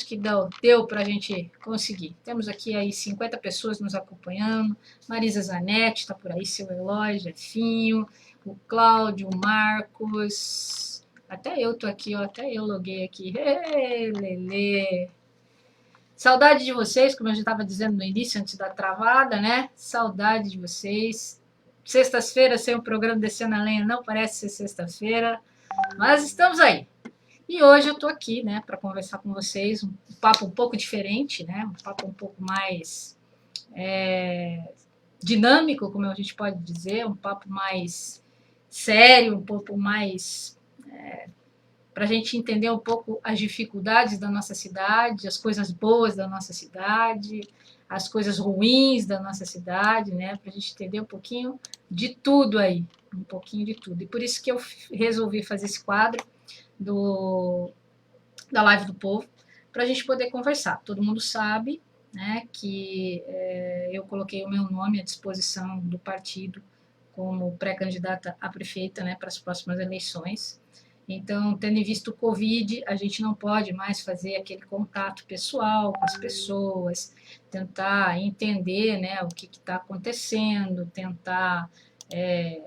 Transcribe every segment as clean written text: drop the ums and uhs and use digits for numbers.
que deu para a gente conseguir. Temos aqui aí 50 pessoas nos acompanhando. Marisa Zanetti está por aí, seu Eloy, Jefinho, o Cláudio, o Marcos. Até eu tô aqui, ó, até eu loguei aqui. Ei, Lelê. Saudade de vocês, como eu já estava dizendo no início, antes da travada, né? Saudade de vocês. Sextas-feiras sem o programa Descendo a Lenha não parece ser sexta-feira, mas estamos aí. E hoje eu estou aqui, né, para conversar com vocês, um papo um pouco diferente, né, um papo um pouco mais dinâmico, como a gente pode dizer, um papo mais sério, um pouco mais para a gente entender um pouco as dificuldades da nossa cidade, as coisas boas da nossa cidade, as coisas ruins da nossa cidade, né, para a gente entender um pouquinho de tudo aí, um pouquinho de tudo. E por isso que eu resolvi fazer esse quadro da Live do Povo, para a gente poder conversar. Todo mundo sabe, né, que eu coloquei o meu nome à disposição do partido como pré-candidata a prefeita, né, para as próximas eleições. Então, tendo em vista o Covid, a gente não pode mais fazer aquele contato pessoal com as pessoas, tentar entender, né, o que está acontecendo, tentar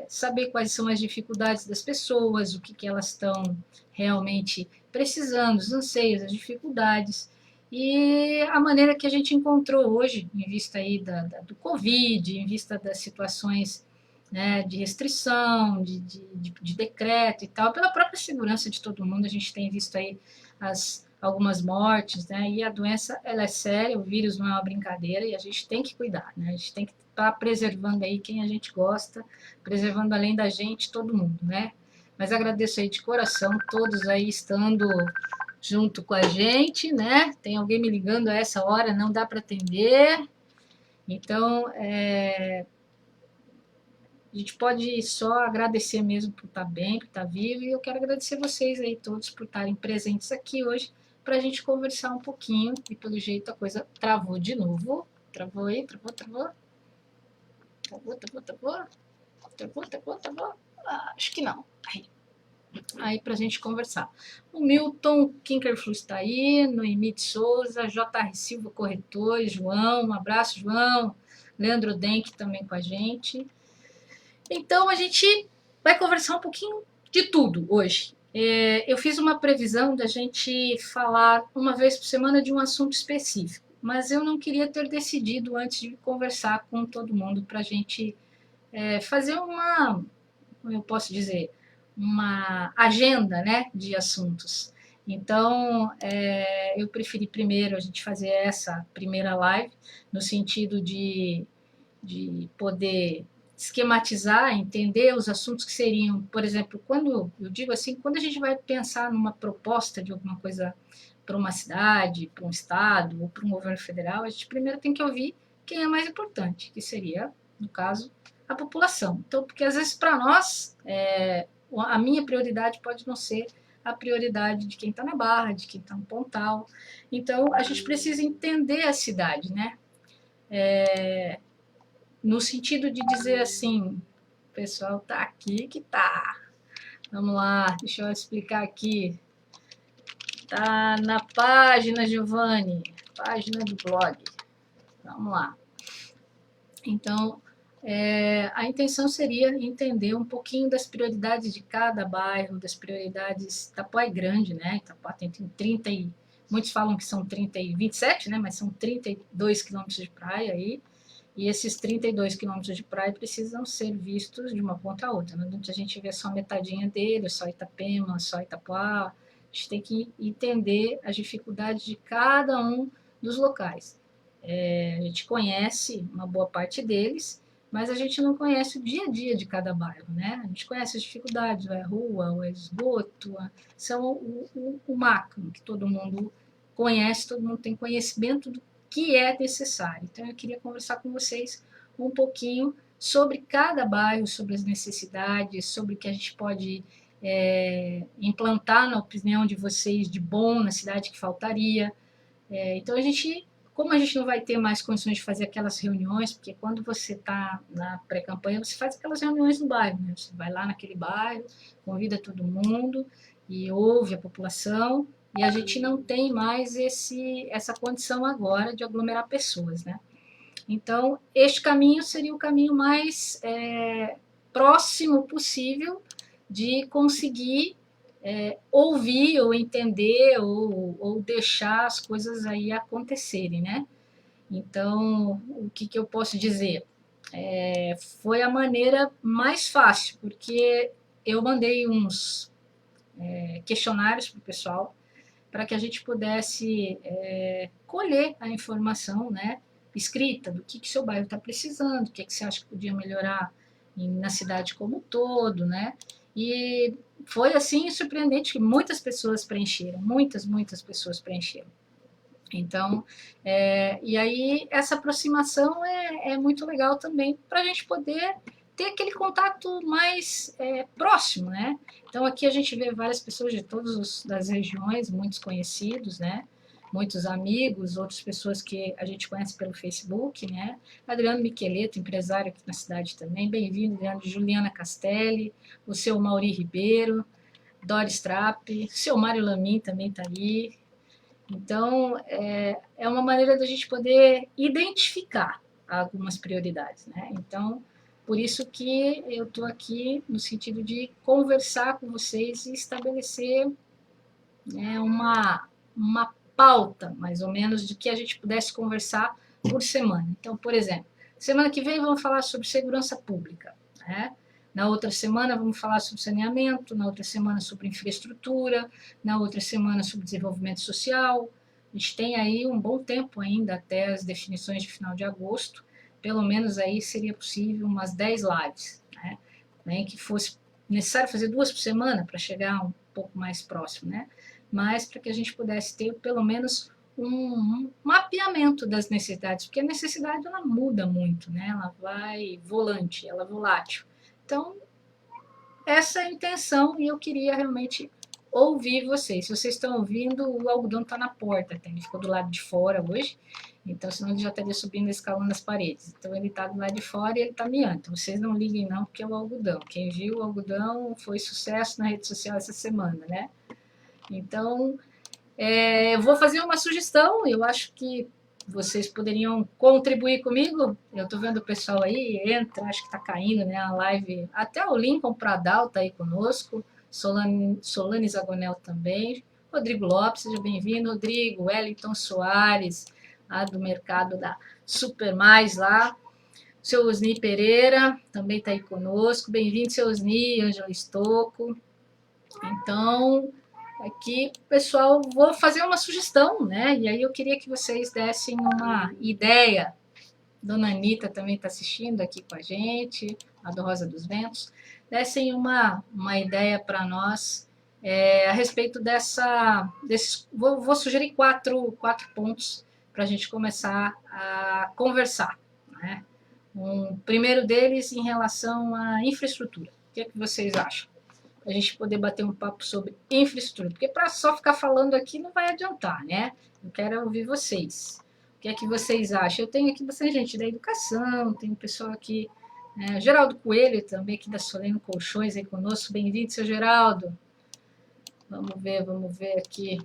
saber quais são as dificuldades das pessoas, o que elas estão realmente precisando, os anseios, as dificuldades. E a maneira que a gente encontrou hoje, em vista aí do Covid, em vista das situações, né, de restrição, de decreto e tal, pela própria segurança de todo mundo, a gente tem visto aí algumas mortes, né, e a doença ela é séria, o vírus não é uma brincadeira e a gente tem que cuidar, né, a gente tem que estar preservando aí quem a gente gosta, preservando além da gente todo mundo, né. Mas agradeço aí de coração todos aí estando junto com a gente, né? Tem alguém me ligando a essa hora, não dá para atender. Então, a gente pode só agradecer mesmo por estar bem, por estar vivo, e eu quero agradecer vocês aí todos por estarem presentes aqui hoje para a gente conversar um pouquinho, e pelo jeito a coisa travou de novo. Travou aí, travou. Travou. Ah, acho que não. Aí para a gente conversar. O Milton Kinkerflu está aí, Noemi de Souza, J.R. Silva, corretor, João, um abraço, João, Leandro Denk também com a gente. Então a gente vai conversar um pouquinho de tudo hoje. Eu fiz uma previsão da gente falar uma vez por semana de um assunto específico, mas eu não queria ter decidido antes de conversar com todo mundo para a gente fazer como eu posso dizer, uma agenda, né, de assuntos. Então, eu preferi primeiro a gente fazer essa primeira live, no sentido de poder esquematizar, entender os assuntos que seriam, por exemplo, quando eu digo assim, quando a gente vai pensar numa proposta de alguma coisa para uma cidade, para um estado ou para um governo federal, a gente primeiro tem que ouvir quem é mais importante, que seria, no caso, a população. Então, porque às vezes para nós, a minha prioridade pode não ser a prioridade de quem está na Barra, de quem está no Pontal. Então, a gente precisa entender a cidade, né? No sentido de dizer assim, o pessoal tá aqui que tá. Vamos lá, deixa eu explicar aqui. Tá na página, Giovanni, página do blog. Vamos lá. Então, a intenção seria entender um pouquinho das prioridades de cada bairro, das prioridades. Itapuá é grande, né? Itapuá tem 30 e... Muitos falam que são 30 e 27, né? Mas são 32 quilômetros de praia aí. E esses 32 quilômetros de praia precisam ser vistos de uma ponta a outra. Não adianta a gente ver só metadinha dele, só Itapema, só Itapuá. A gente tem que entender as dificuldades de cada um dos locais. A gente conhece uma boa parte deles, mas a gente não conhece o dia a dia de cada bairro, né? A gente conhece as dificuldades, a rua, o esgoto, são o macro, que todo mundo conhece, todo mundo tem conhecimento do que é necessário. Então, eu queria conversar com vocês um pouquinho sobre cada bairro, sobre as necessidades, sobre o que a gente pode implantar, na opinião de vocês, de bom na cidade que faltaria. Então, como a gente não vai ter mais condições de fazer aquelas reuniões, porque quando você está na pré-campanha, você faz aquelas reuniões no bairro, né? Você vai lá naquele bairro, convida todo mundo e ouve a população, e a gente não tem mais essa condição agora de aglomerar pessoas, né? Então, este caminho seria o caminho mais próximo possível de conseguir ouvir ou entender ou deixar as coisas aí acontecerem, né? Então, o que eu posso dizer? Foi a maneira mais fácil, porque eu mandei uns questionários para o pessoal para que a gente pudesse colher a informação, né, escrita do que seu bairro está precisando, o que você acha que podia melhorar na cidade como um todo, né? E foi assim surpreendente que muitas pessoas preencheram, muitas pessoas preencheram. Então, e aí essa aproximação é muito legal também para a gente poder ter aquele contato mais próximo, né? Então aqui a gente vê várias pessoas de todas as regiões, muitos conhecidos, né? Muitos amigos, outras pessoas que a gente conhece pelo Facebook, né? Adriano Micheleto, empresário aqui na cidade também, bem-vindo, Adriano. Juliana Castelli, o seu Mauri Ribeiro, Doris Trapp, o seu Mário Lamin também está aí. Então, é uma maneira da gente poder identificar algumas prioridades, né? Então, por isso que eu estou aqui no sentido de conversar com vocês e estabelecer, né, uma pauta, mais ou menos, de que a gente pudesse conversar por semana. Então, por exemplo, semana que vem vamos falar sobre segurança pública, né? Na outra semana vamos falar sobre saneamento, na outra semana sobre infraestrutura, na outra semana sobre desenvolvimento social. A gente tem aí um bom tempo ainda até as definições de final de agosto, pelo menos aí seria possível umas 10 lives, né? Nem que fosse necessário fazer 2 por semana para chegar um pouco mais próximo, né? Mas para que a gente pudesse ter pelo menos um mapeamento das necessidades, porque a necessidade ela muda muito, né? Ela vai volante, ela é volátil. Então, essa é a intenção e eu queria realmente ouvir vocês. Se vocês estão ouvindo, o algodão está na porta, ele ficou do lado de fora hoje, então senão ele já estaria subindo a escalão nas paredes. Então ele está do lado de fora e ele está miando. Então vocês não liguem não, porque é o algodão. Quem viu o algodão foi sucesso na rede social essa semana, né? Então, eu vou fazer uma sugestão, eu acho que vocês poderiam contribuir comigo. Eu estou vendo o pessoal aí, entra, acho que está caindo, né, a live. Até o Lincoln Pradal está aí conosco, Solane Zagonel também, Rodrigo Lopes, seja bem-vindo, Rodrigo, Wellington Soares, lá do mercado da Super Mais lá, seu Osni Pereira também está aí conosco, bem-vindo, seu Osni, Ângela Estocco. Então, aqui, pessoal, vou fazer uma sugestão, né? E aí eu queria que vocês dessem uma ideia. Dona Anitta também está assistindo aqui com a gente, a do Rosa dos Ventos. Dessem uma ideia para nós a respeito desses. Vou sugerir quatro pontos para a gente começar a conversar, né? Um primeiro deles em relação à infraestrutura. O que é que vocês acham? A gente poder bater um papo sobre infraestrutura, porque para só ficar falando aqui não vai adiantar, né? Eu quero ouvir vocês. O que é que vocês acham? Eu tenho aqui bastante gente da educação, tem um pessoal aqui, Geraldo Coelho também, aqui da Soleno Colchões aí conosco. Bem-vindo, seu Geraldo. Vamos ver aqui.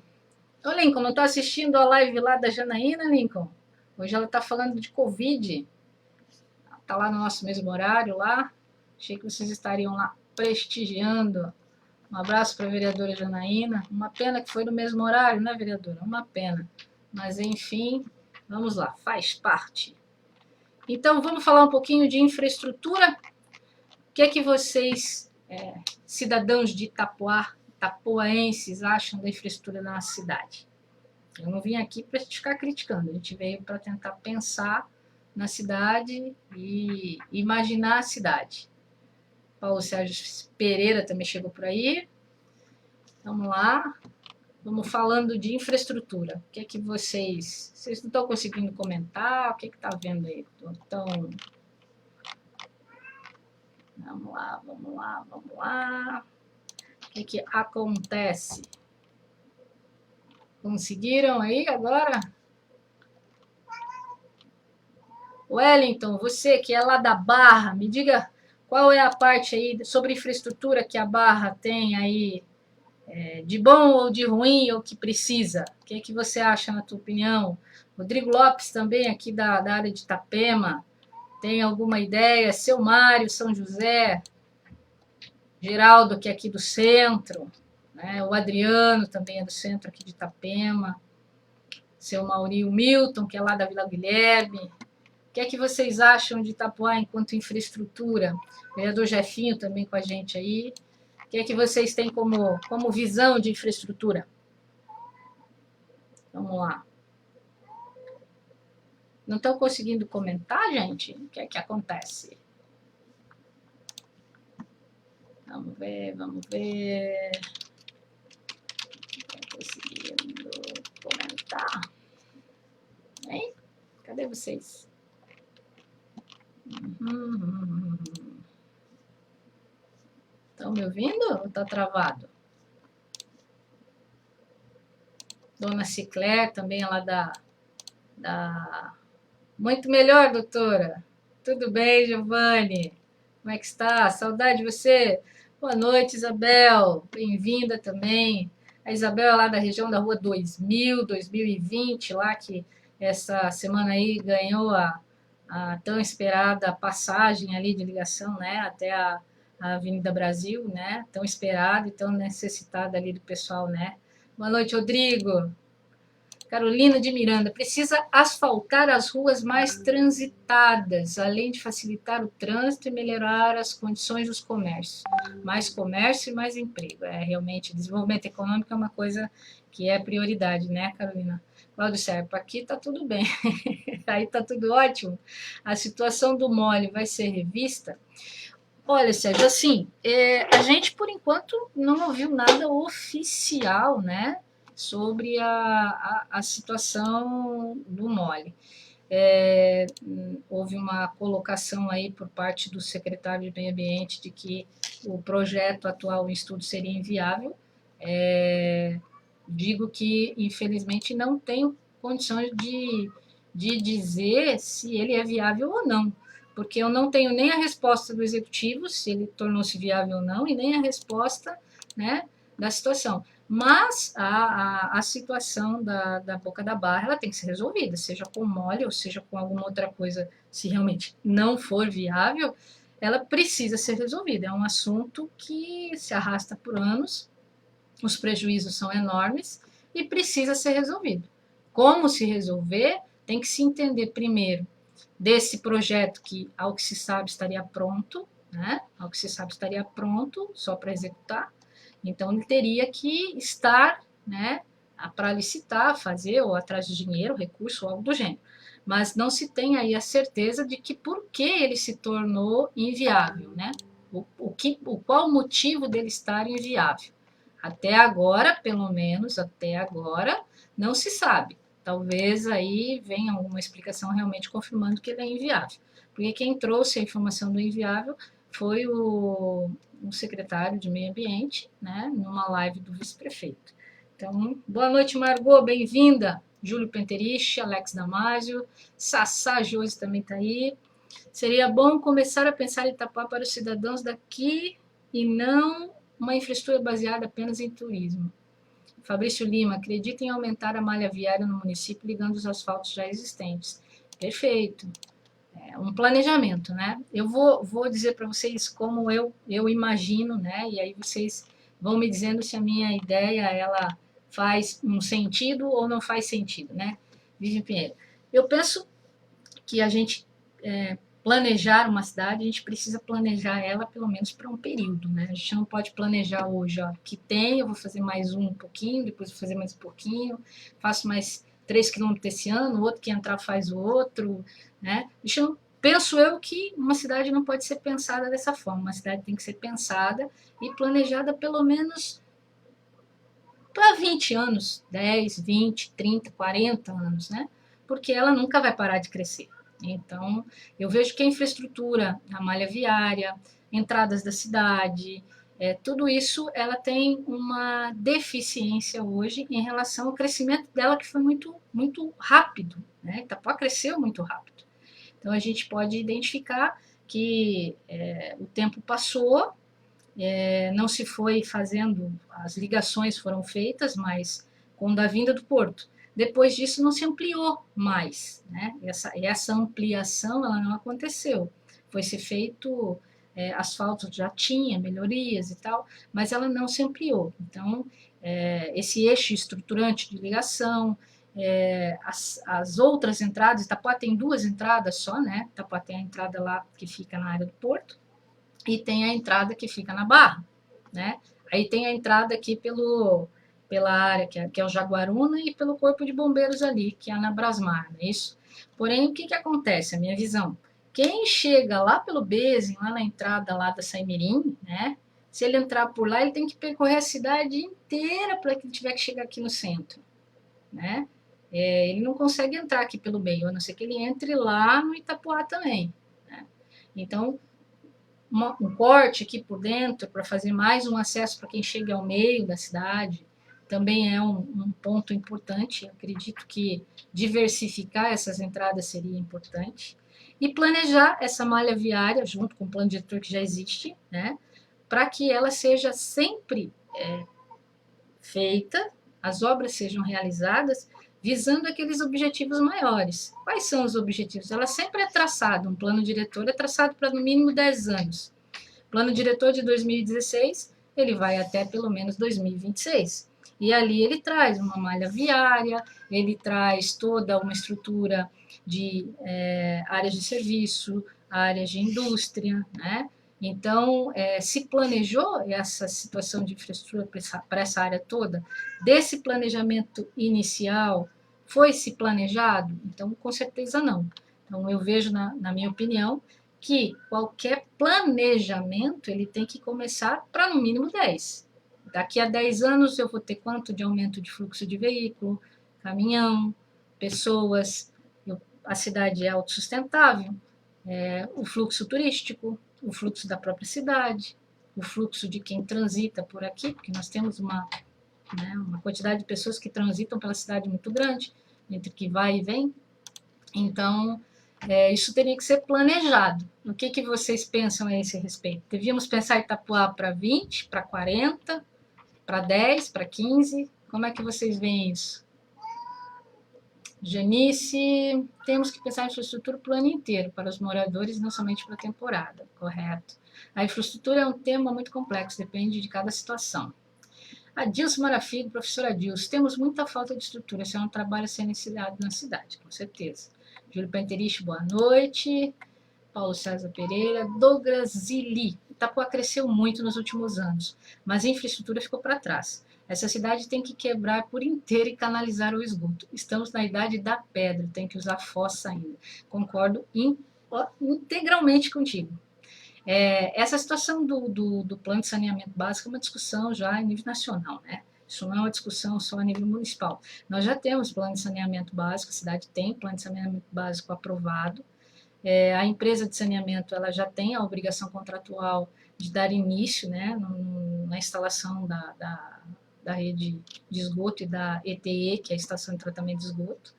Ô, Lincoln, não está assistindo a live lá da Janaína, Lincoln? Hoje ela está falando de Covid. Está lá no nosso mesmo horário lá. Achei que vocês estariam lá prestigiando. Um abraço para a vereadora Janaína. Uma pena que foi no mesmo horário, né, vereadora? Uma pena. Mas, enfim, vamos lá, faz parte. Então, vamos falar um pouquinho de infraestrutura. O que é que vocês, cidadãos de Itapoá, itapoaenses, acham da infraestrutura da nossa cidade? Eu não vim aqui para a gente ficar criticando, a gente veio para tentar pensar na cidade e imaginar a cidade. Paulo Sérgio Pereira também chegou por aí. Vamos lá. Vamos falando de infraestrutura. O que é que vocês não estão conseguindo comentar? O que está vendo aí? Então, vamos lá. O que que acontece? Conseguiram aí agora? Wellington, você que é lá da Barra, me diga qual é a parte aí sobre infraestrutura que a Barra tem aí de bom ou de ruim, ou que precisa? O que é que você acha, na tua opinião? Rodrigo Lopes, também aqui da área de Itapema, tem alguma ideia? Seu Mário, São José, Geraldo, que é aqui do centro, né? O Adriano também é do centro aqui de Itapema, seu Maurício Milton, que é lá da Vila Guilherme. O que é que vocês acham de Itapuá enquanto infraestrutura? O vereador Jefinho também com a gente aí. O que é que vocês têm como visão de infraestrutura? Vamos lá. Não estão conseguindo comentar, gente? O que é que acontece? Vamos ver, vamos ver. Não estou conseguindo comentar. Hein? Cadê vocês? Estão me ouvindo ou está travado? Dona Cicler, também ela da... Muito melhor, doutora. Tudo bem, Giovanni? Como é que está? Saudade de você. Boa noite, Isabel. Bem-vinda também. A Isabel é lá da região da Rua 2020, lá que essa semana aí ganhou a tão esperada passagem ali de ligação, né, até a Avenida Brasil, né, tão esperada e tão necessitada ali do pessoal, né. Boa noite, Rodrigo. Carolina de Miranda, precisa asfaltar as ruas mais transitadas, além de facilitar o trânsito e melhorar as condições dos comércios. Mais comércio e mais emprego. Realmente, desenvolvimento econômico é uma coisa que é prioridade, né, Carolina? Cláudio Serpa, aqui está tudo bem, aí está tudo ótimo. A situação do mole vai ser revista? Olha, Sérgio, assim, a gente, por enquanto, não ouviu nada oficial, né, sobre a situação do mole. Houve uma colocação aí por parte do secretário de Meio Ambiente de que o projeto atual em estudo seria inviável. Digo que, infelizmente, não tenho condições de dizer se ele é viável ou não, porque eu não tenho nem a resposta do executivo, se ele tornou-se viável ou não, e nem a resposta, né, da situação. Mas a situação da Boca da Barra ela tem que ser resolvida, seja com mole ou seja com alguma outra coisa, se realmente não for viável, ela precisa ser resolvida. É um assunto que se arrasta por anos, os prejuízos são enormes e precisa ser resolvido. Como se resolver, tem que se entender primeiro desse projeto que, ao que se sabe, estaria pronto, né? Ao que se sabe, estaria pronto só para executar. Então, ele teria que estar, né, para licitar, fazer, ou atrás de dinheiro, recurso, ou algo do gênero. Mas não se tem aí a certeza de que por que ele se tornou inviável, né? Qual o motivo dele estar inviável? Até agora, pelo menos até agora, não se sabe. Talvez aí venha alguma explicação realmente confirmando que ele é inviável. Porque quem trouxe a informação do inviável foi o secretário de Meio Ambiente, né, numa live do vice-prefeito. Então, boa noite, Margot, bem-vinda. Júlio Penteriche, Alex Damasio, Sassá Josi também está aí. Seria bom começar a pensar em Itapuá para os cidadãos daqui e não uma infraestrutura baseada apenas em turismo. Fabrício Lima, acredita em aumentar a malha viária no município ligando os asfaltos já existentes. Perfeito. Um planejamento, né? Eu vou dizer para vocês como eu imagino, né? E aí vocês vão me dizendo se a minha ideia ela faz um sentido ou não faz sentido, né? Vivian Pinheiro. Eu penso que a gente planejar uma cidade, a gente precisa planejar ela pelo menos para um período, né? A gente não pode planejar hoje, ó, que tem, eu vou fazer mais um pouquinho, depois vou fazer mais um pouquinho, faço mais 3 quilômetros esse ano, o outro que entrar faz o outro, né? Penso eu que uma cidade não pode ser pensada dessa forma, uma cidade tem que ser pensada e planejada pelo menos para 20 anos, 10, 20, 30, 40 anos, né? Porque ela nunca vai parar de crescer. Então, eu vejo que a infraestrutura, a malha viária, entradas da cidade, tudo isso ela tem uma deficiência hoje em relação ao crescimento dela, que foi muito, muito rápido, né? Itapuá cresceu muito rápido. Então, a gente pode identificar que o tempo passou não se foi fazendo, as ligações foram feitas, mas com a vinda do porto. Depois disso não se ampliou mais, né? Essa ampliação ela não aconteceu. Foi se feito, asfalto já tinha melhorias e tal, mas ela não se ampliou. Então, esse eixo estruturante de ligação, as outras entradas, Itapuá tem 2 entradas só, né? Itapuá tem a entrada lá que fica na área do porto, e tem a entrada que fica na Barra, né? Aí tem a entrada aqui pela área que é o Jaguaruna e pelo Corpo de Bombeiros ali, que é na Brasmar, não é isso? Porém, o que acontece? A minha visão. Quem chega lá pelo Bezem, lá na entrada lá da Saimirim, né? Se ele entrar por lá, ele tem que percorrer a cidade inteira para que ele tiver que chegar aqui no centro, né? Ele não consegue entrar aqui pelo meio, a não ser que ele entre lá no Itapuá também, né? Então, um corte aqui por dentro para fazer mais um acesso para quem chega ao meio da cidade também é um ponto importante. Eu acredito que diversificar essas entradas seria importante e planejar essa malha viária junto com o plano diretor que já existe, né, para que ela seja sempre feita, as obras sejam realizadas visando aqueles objetivos maiores. Quais são os objetivos? Ela sempre é traçado, um plano diretor é traçado para no mínimo 10 anos. Plano diretor de 2016, ele vai até pelo menos 2026. E ali ele traz uma malha viária, ele traz toda uma estrutura de áreas de serviço, áreas de indústria, né? Então, se planejou essa situação de infraestrutura para essa área toda, desse planejamento inicial, foi se planejado? Então, com certeza não. Então, eu vejo, na minha opinião, que qualquer planejamento ele tem que começar para no mínimo 10. Daqui a 10 anos eu vou ter quanto de aumento de fluxo de veículo, caminhão, pessoas, a cidade é autossustentável, o fluxo turístico, o fluxo da própria cidade, o fluxo de quem transita por aqui, porque nós temos uma quantidade de pessoas que transitam pela cidade muito grande, entre que vai e vem. Então, isso teria que ser planejado. O que vocês pensam a esse respeito? Devíamos pensar em Itapuá para 20, para 40, para 10, para 15? Como é que vocês veem isso? Janice, temos que pensar em infraestrutura para o ano inteiro, para os moradores, não somente para a temporada, correto. A infraestrutura é um tema muito complexo, depende de cada situação. Adilson Marafigo, professora Adilson, temos muita falta de estrutura, esse é um trabalho a ser iniciado na cidade, com certeza. Júlio Penterich, boa noite. Paulo César Pereira. Douglas Zili. Itapuá cresceu muito nos últimos anos, mas a infraestrutura ficou para trás. Essa cidade tem que quebrar por inteiro e canalizar o esgoto. Estamos na idade da pedra, tem que usar fossa ainda. Concordo integralmente contigo. Essa situação do plano de saneamento básico é uma discussão já em nível nacional, né? Isso não é uma discussão só a nível municipal. Nós já temos plano de saneamento básico, a cidade tem plano de saneamento básico aprovado. A empresa de saneamento ela já tem a obrigação contratual de dar início, né, na instalação da rede de esgoto e da ETE, que é a Estação de Tratamento de Esgoto.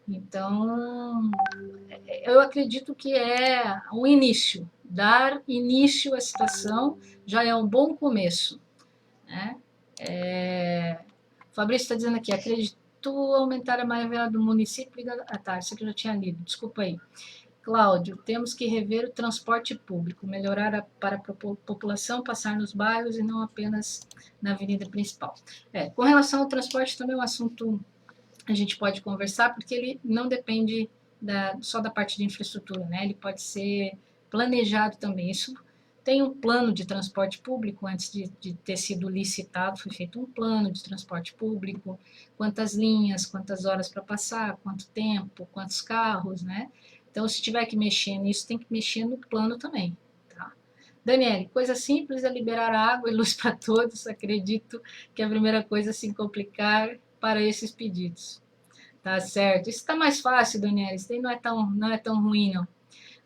Então, eu acredito que é um início. Dar início à situação já é um bom começo, né? O Fabrício está dizendo aqui, acreditou aumentar a malha do município? Tá, isso que eu já tinha lido, desculpa aí. Cláudio, temos que rever o transporte público, melhorar para a população passar nos bairros e não apenas na avenida principal. Com relação ao transporte, também é um assunto a gente pode conversar, porque ele não depende só da parte de infraestrutura, né? Ele pode ser planejado também. Isso tem um plano de transporte público, antes de ter sido licitado, foi feito um plano de transporte público, quantas linhas, quantas horas para passar, quanto tempo, quantos carros, né? Então, se tiver que mexer nisso, tem que mexer no plano também. Tá? Daniele, coisa simples é liberar água e luz para todos. Acredito que é a primeira coisa a se complicar para esses pedidos. Tá certo. Isso está mais fácil, Daniela. Isso daí não é tão ruim, não.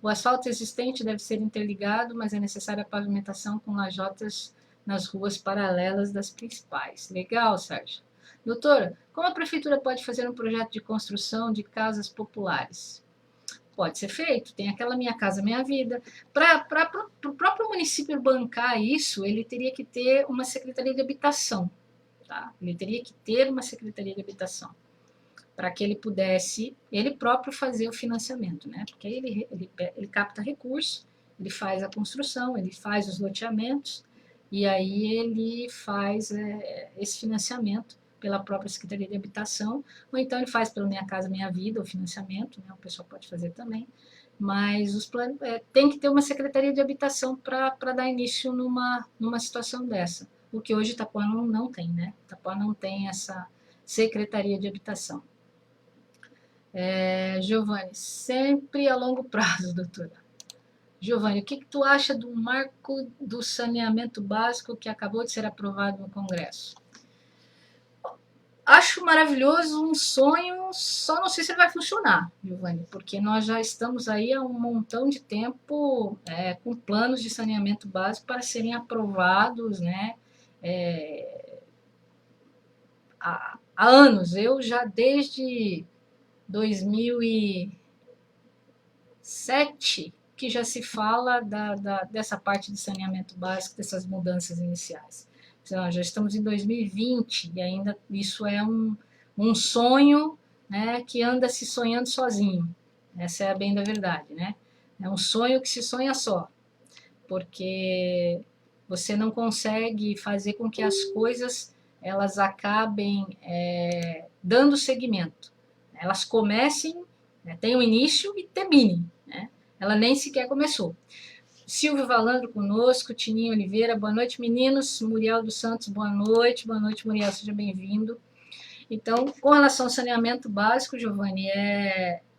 O asfalto existente deve ser interligado, mas é necessária a pavimentação com lajotas nas ruas paralelas das principais. Legal, Sérgio. Doutora, como a prefeitura pode fazer um projeto de construção de casas populares? Pode ser feito, tem aquela Minha Casa Minha Vida. Para o próprio município bancar isso, ele teria que ter uma secretaria de habitação, tá? Ele teria que ter uma secretaria de habitação para que ele pudesse, ele próprio, fazer o financiamento, né? Porque aí ele capta recursos, ele faz a construção, ele faz os loteamentos, e aí ele faz esse financiamento pela própria Secretaria de Habitação, ou então ele faz pelo Minha Casa Minha Vida, o financiamento, né? O pessoal pode fazer também, mas os planos, tem que ter uma Secretaria de Habitação para dar início numa situação dessa, o que hoje Itapuã não tem, né? Itapuã não tem essa Secretaria de Habitação. Giovanni, sempre a longo prazo, doutora. Giovanni, o que tu acha do marco do saneamento básico que acabou de ser aprovado no Congresso? Acho maravilhoso, um sonho, só não sei se ele vai funcionar, Giovanni, porque nós já estamos aí há um montão de tempo com planos de saneamento básico para serem aprovados, né? Há anos. Eu já desde 2007 que já se fala dessa parte de saneamento básico, dessas mudanças iniciais. Então, já estamos em 2020 e ainda isso é um sonho, né, que anda se sonhando sozinho. Essa é a bem da verdade, né? É um sonho que se sonha só, porque você não consegue fazer com que as coisas elas acabem dando seguimento. Elas comecem, né, tem um início e terminem, né? Ela nem sequer começou. Silvio Valandro conosco, Tininho Oliveira, boa noite, meninos. Muriel dos Santos, boa noite, Muriel, seja bem-vindo. Então, com relação ao saneamento básico, Giovanni,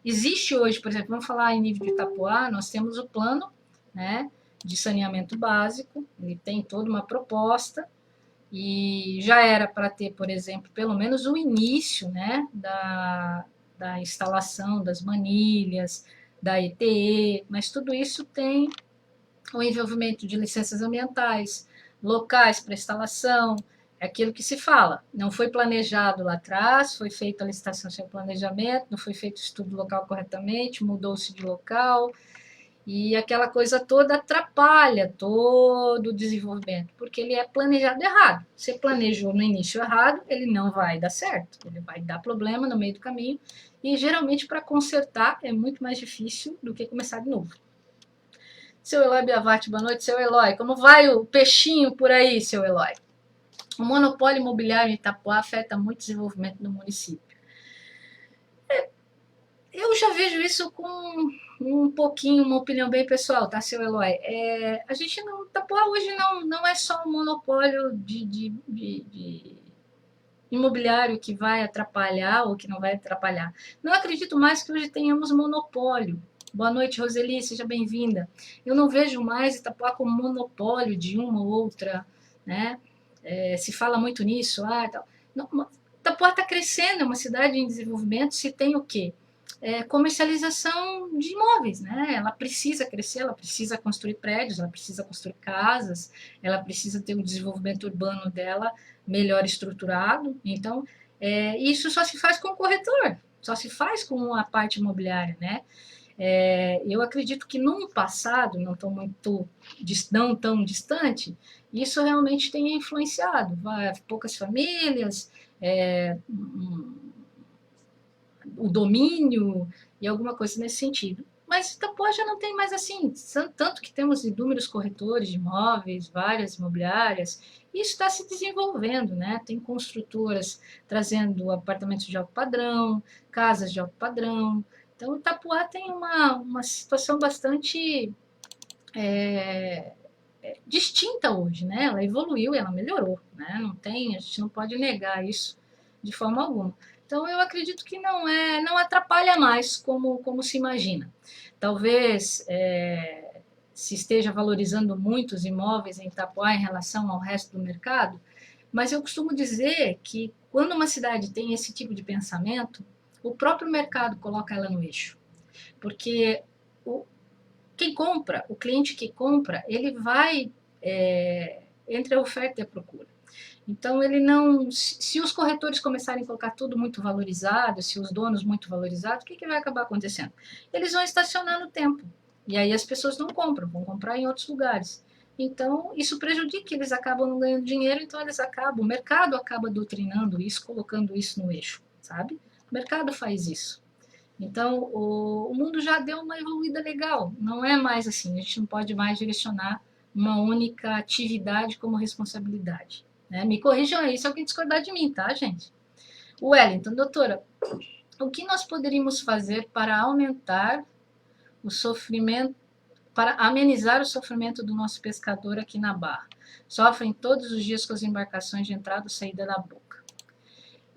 existe hoje, por exemplo, vamos falar em nível de Itapuã, nós temos o plano, né, de saneamento básico, ele tem toda uma proposta, e já era para ter, por exemplo, pelo menos o início, né, da instalação das manilhas, da ETE, mas tudo isso tem o envolvimento de licenças ambientais, locais para instalação, é aquilo que se fala. Não foi planejado lá atrás, foi feita a licitação sem planejamento, não foi feito o estudo local corretamente, mudou-se de local, e aquela coisa toda atrapalha todo o desenvolvimento, porque ele é planejado errado. Você planejou no início errado, ele não vai dar certo, ele vai dar problema no meio do caminho, e geralmente para consertar é muito mais difícil do que começar de novo. Seu Eloy Biavati, boa noite, seu Eloy. Como vai o peixinho por aí, seu Eloy? O monopólio imobiliário em Itapuã afeta muito o desenvolvimento do município. Eu já vejo isso com um pouquinho, uma opinião bem pessoal, tá, seu Eloy? A gente não, Itapuã hoje não é só um monopólio de imobiliário que vai atrapalhar ou que não vai atrapalhar. Não acredito mais que hoje tenhamos monopólio. Boa noite, Roseli, seja bem-vinda. Eu não vejo mais Itapuã como monopólio de uma ou outra, né? Se fala muito nisso, tal. Não, Itapuã está crescendo, é uma cidade em desenvolvimento, se tem o quê? Comercialização de imóveis, né? Ela precisa crescer, ela precisa construir prédios, ela precisa construir casas, ela precisa ter um desenvolvimento urbano dela melhor estruturado. Então, isso só se faz com o corretor, só se faz com a parte imobiliária, né? Eu acredito que no passado, não tão distante, isso realmente tenha influenciado. Poucas famílias, o domínio e alguma coisa nesse sentido. Mas Itapuã já não tem mais assim, tanto que temos inúmeros corretores de imóveis, várias imobiliárias, e isso está se desenvolvendo, né? Tem construtoras trazendo apartamentos de alto padrão, casas de alto padrão. Então, Itapuã tem uma situação bastante distinta hoje, né? Ela evoluiu, ela melhorou, né? A gente não pode negar isso de forma alguma. Então, eu acredito que não atrapalha mais como se imagina. Talvez se esteja valorizando muito os imóveis em Itapuã em relação ao resto do mercado, mas eu costumo dizer que quando uma cidade tem esse tipo de pensamento, o próprio mercado coloca ela no eixo. Porque quem compra, o cliente que compra, ele vai entre a oferta e a procura. Então, ele não. Se os corretores começarem a colocar tudo muito valorizado, se os donos muito valorizados, o que vai acabar acontecendo? Eles vão estacionar no tempo. E aí as pessoas não compram, vão comprar em outros lugares. Então, isso prejudica, eles acabam não ganhando dinheiro, então eles acabam, o mercado acaba doutrinando isso, colocando isso no eixo, sabe? O mercado faz isso. Então, o mundo já deu uma evoluída legal. Não é mais assim, a gente não pode mais direcionar uma única atividade como responsabilidade. Né? Me corrijam aí se alguém discordar de mim, tá, gente? Wellington, doutora, o que nós poderíamos fazer para aumentar o sofrimento, para amenizar o sofrimento do nosso pescador aqui na Barra? Sofrem todos os dias com as embarcações de entrada e saída da boca.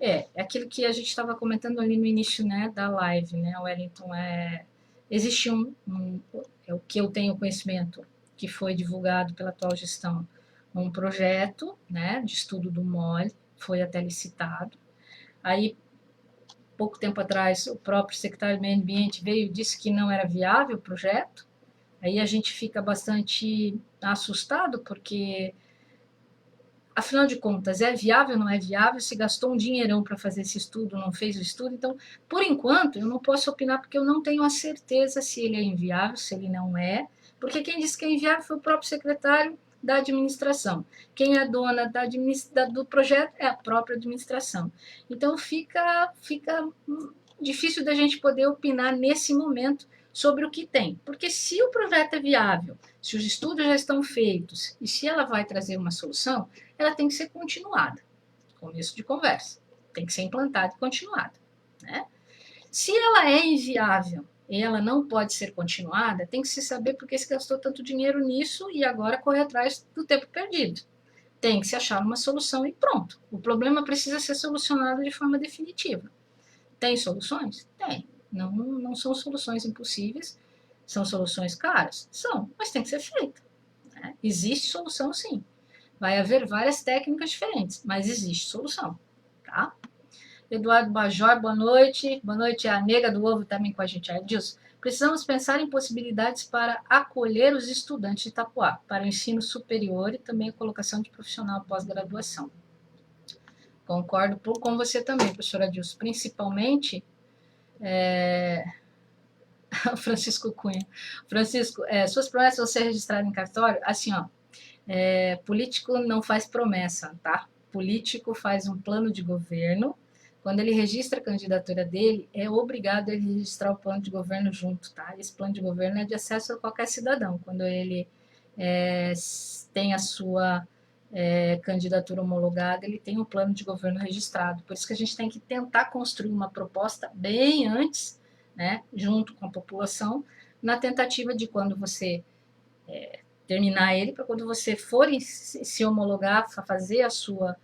É aquilo que a gente estava comentando ali no início, né, da live, né, Wellington, existe é o que eu tenho conhecimento, que foi divulgado pela atual gestão, um projeto, né, de estudo do MOL, foi até licitado. Aí, pouco tempo atrás, o próprio secretário do Meio Ambiente veio e disse que não era viável o projeto. Aí a gente fica bastante assustado, porque afinal de contas, é viável, não é viável? Se gastou um dinheirão para fazer esse estudo, não fez o estudo, então, por enquanto, eu não posso opinar porque eu não tenho a certeza se ele é inviável, se ele não é, porque quem disse que é inviável foi o próprio secretário da administração. Quem é dona do projeto é a própria administração. Então, fica difícil da gente poder opinar nesse momento sobre o que tem. Porque se o projeto é viável, se os estudos já estão feitos e se ela vai trazer uma solução, ela tem que ser continuada. Começo de conversa. Tem que ser implantada e continuada. Né? Se ela é inviável e ela não pode ser continuada, tem que se saber por que se gastou tanto dinheiro nisso e agora correr atrás do tempo perdido. Tem que se achar uma solução e pronto. O problema precisa ser solucionado de forma definitiva. Tem soluções? Tem. Não são soluções impossíveis, são soluções caras? São, mas tem que ser feita. Né? Existe solução, sim. Vai haver várias técnicas diferentes, mas existe solução. Tá? Eduardo Bajor, boa noite. Boa noite, a nega do ovo também com a gente. Adilson, precisamos pensar em possibilidades para acolher os estudantes de Itapuá, para o ensino superior e também a colocação de profissional pós-graduação. Concordo com você também, professora Adilson, principalmente Francisco Cunha. Francisco, suas promessas vão ser registradas em cartório? Assim, ó, político não faz promessa, tá? Político faz um plano de governo. Quando ele registra a candidatura dele, é obrigado a ele registrar o plano de governo junto, tá? Esse plano de governo é de acesso a qualquer cidadão. Quando ele tem a sua candidatura homologada, ele tem um plano de governo registrado. Por isso que a gente tem que tentar construir uma proposta bem antes, né, junto com a população, na tentativa de quando você terminar ele, para quando você for se homologar, fazer a sua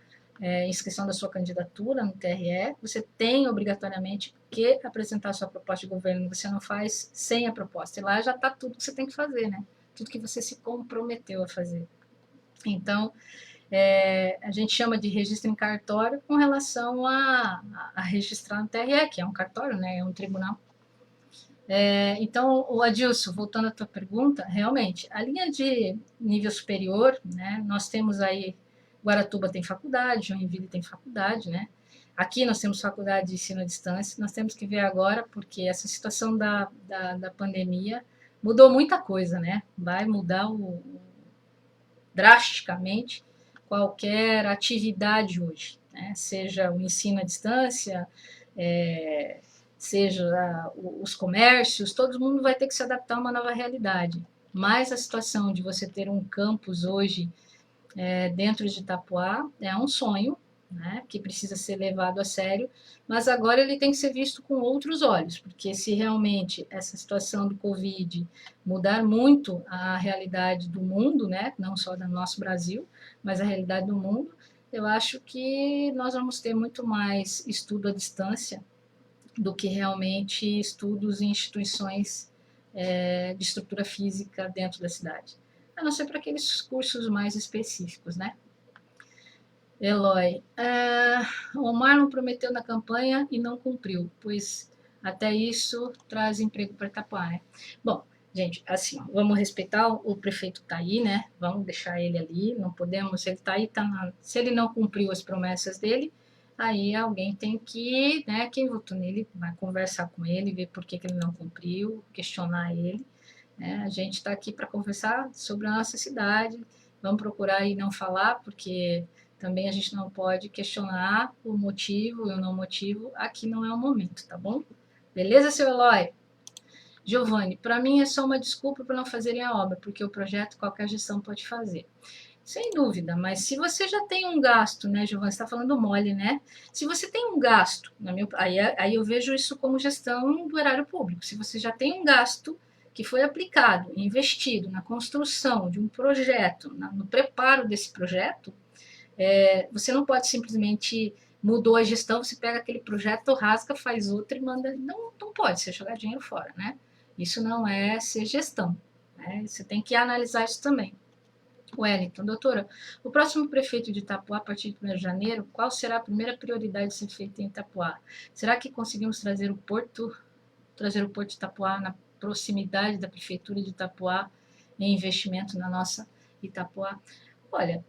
inscrição da sua candidatura no TRE, você tem obrigatoriamente que apresentar a sua proposta de governo, você não faz sem a proposta. E lá já está tudo que você tem que fazer, né? Tudo que você se comprometeu a fazer. Então, a gente chama de registro em cartório com relação a registrar no TRE, que é um cartório, né? É um tribunal. Então, o Adilson, voltando à tua pergunta, realmente, a linha de nível superior, né, nós temos aí, Guaratuba tem faculdade, Joinville tem faculdade, né? Aqui nós temos faculdade de ensino à distância, nós temos que ver agora, porque essa situação da pandemia mudou muita coisa, né? Vai mudar drasticamente qualquer atividade hoje, né? Seja o ensino à distância, seja os comércios, todo mundo vai ter que se adaptar a uma nova realidade. Mas a situação de você ter um campus hoje dentro de Itapuá é um sonho, né, que precisa ser levado a sério, mas agora ele tem que ser visto com outros olhos, porque se realmente essa situação do Covid mudar muito a realidade do mundo, né, não só do nosso Brasil, mas a realidade do mundo, eu acho que nós vamos ter muito mais estudo à distância do que realmente estudos em instituições de estrutura física dentro da cidade. A não ser para aqueles cursos mais específicos, né? Eloy, o Marlon prometeu na campanha e não cumpriu, pois até isso traz emprego para Itapuá, né? Bom, Gente, assim, ó, vamos respeitar o prefeito que está aí, né? Vamos deixar ele ali, não podemos, se ele está aí, se ele não cumpriu as promessas dele, aí alguém tem que, né, quem votou nele, vai conversar com ele, ver por que ele não cumpriu, questionar ele, né? A gente está aqui para conversar sobre a nossa cidade, vamos procurar aí não falar, porque também a gente não pode questionar o motivo e o não motivo, aqui não é o momento, tá bom? Beleza, seu Eloy? Giovanni, para mim é só uma desculpa para não fazerem a obra, porque o projeto qualquer gestão pode fazer. Sem dúvida, mas se você já tem um gasto, né, Giovanni, você está falando mole, né? Se você tem um gasto, aí eu vejo isso como gestão do erário público. Se você já tem um gasto que foi aplicado, investido na construção de um projeto, no preparo desse projeto, você não pode simplesmente mudou a gestão, você pega aquele projeto, rasga, faz outro e manda. Não, não pode ser jogar dinheiro fora, né? Isso não é ser gestão. Né? Você tem que analisar isso também. Wellington, doutora, o próximo prefeito de Itapuá, a partir de 1º de janeiro, qual será a primeira prioridade a ser feita em Itapuá? Será que conseguimos trazer o porto de Itapuá na proximidade da prefeitura de Itapuá em investimento na nossa Itapuá? Olha,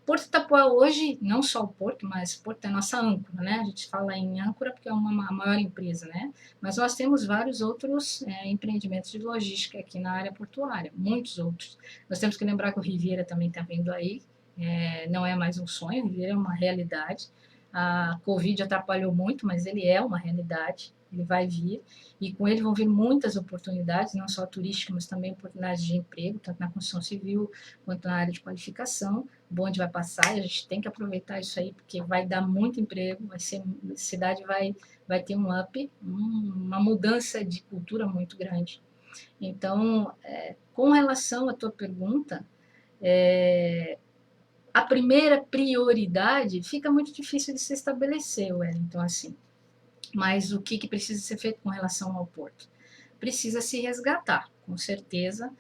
Porto Itapuá hoje, não só o Porto, mas o Porto é a nossa âncora, né? A gente fala em âncora porque é a maior empresa, né? Mas nós temos vários outros empreendimentos de logística aqui na área portuária, muitos outros. Nós temos que lembrar que o Riviera também está vindo aí, não é mais um sonho, o Riviera é uma realidade. A Covid atrapalhou muito, mas ele é uma realidade, ele vai vir, e com ele vão vir muitas oportunidades, não só turísticas, mas também oportunidades de emprego, tanto na construção civil quanto na área de qualificação. O bonde vai passar e a gente tem que aproveitar isso aí, porque vai dar muito emprego, a cidade vai ter um up, uma mudança de cultura muito grande. Então, com relação à tua pergunta, a primeira prioridade fica muito difícil de se estabelecer, Wellington, assim. Mas o que precisa ser feito com relação ao porto? Precisa se resgatar, com certeza,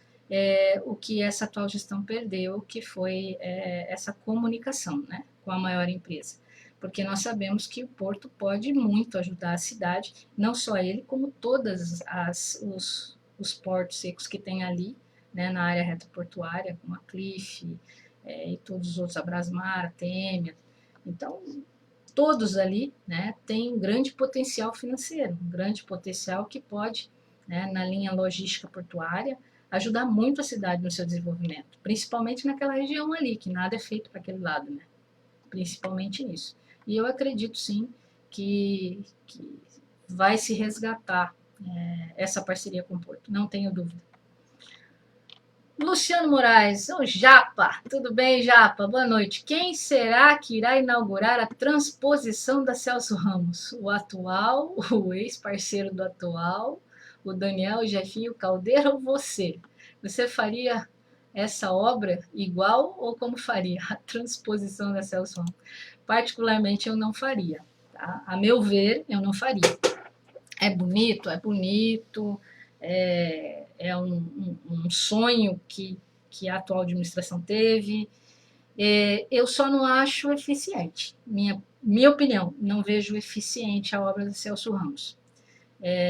o que essa atual gestão perdeu, que foi essa comunicação, né, com a maior empresa. Porque nós sabemos que o porto pode muito ajudar a cidade, não só ele, como todos os portos secos que tem ali, né, na área retroportuária, como a Cliff, e todos os outros, a Brasmar, a Têmia. Então, todos ali, né, têm um grande potencial financeiro, um grande potencial que pode, né, na linha logística portuária, ajudar muito a cidade no seu desenvolvimento, principalmente naquela região ali, que nada é feito para aquele lado, né, principalmente nisso. E eu acredito, sim, que vai se resgatar essa parceria com o Porto, não tenho dúvida. Luciano Moraes, o Japa, tudo bem, Japa? Boa noite. Quem será que irá inaugurar a transposição da Celso Ramos? O atual, o ex-parceiro do atual, o Daniel Jefinho Caldeira ou você? Você faria essa obra igual ou como faria a transposição da Celso Ramos? Particularmente, eu não faria. Tá? A meu ver, eu não faria. É bonito, é um sonho que a atual administração teve. Eu só não acho eficiente, minha opinião, não vejo eficiente a obra de Celso Ramos.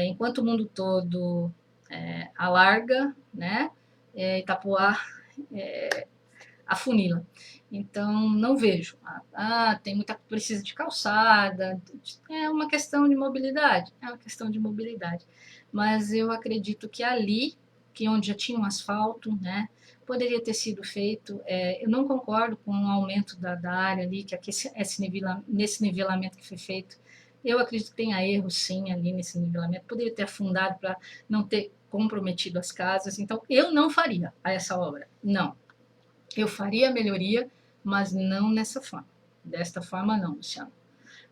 Enquanto o mundo todo alarga, né, Itapuá afunila. Então, não vejo. Precisa de calçada, é uma questão de mobilidade, Mas eu acredito que ali, que onde já tinha um asfalto, né, poderia ter sido feito. Eu não concordo com o aumento da área ali, que nesse nivelamento que foi feito. Eu acredito que tenha erro, sim, ali nesse nivelamento. Poderia ter afundado para não ter comprometido as casas. Então, eu não faria essa obra. Não. Eu faria a melhoria, mas não nessa forma. Desta forma, não, Luciano.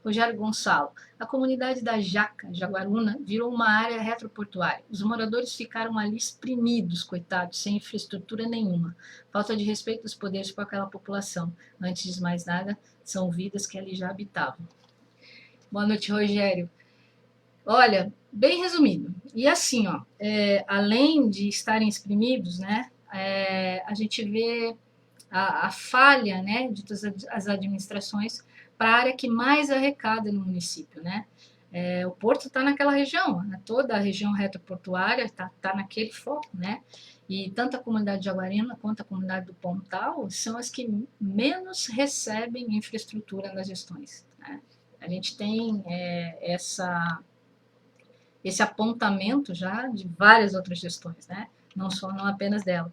Rogério Gonçalo. A comunidade da Jaca, Jaguaruna, virou uma área retroportuária. Os moradores ficaram ali espremidos, coitados, sem infraestrutura nenhuma. Falta de respeito dos poderes para aquela população. Antes de mais nada, são vidas que ali já habitavam. Boa noite, Rogério. Olha, bem resumido. E assim, ó, além de estarem exprimidos, né, a gente vê a falha, né, de todas as administrações para a área que mais arrecada no município, né? O porto está naquela região, né? Toda a região retroportuária está naquele foco, né? E tanto a comunidade de Jaguarina quanto a comunidade do Pontal são as que menos recebem infraestrutura nas gestões, né? A gente tem esse apontamento já de várias outras gestões, né? Não apenas dela.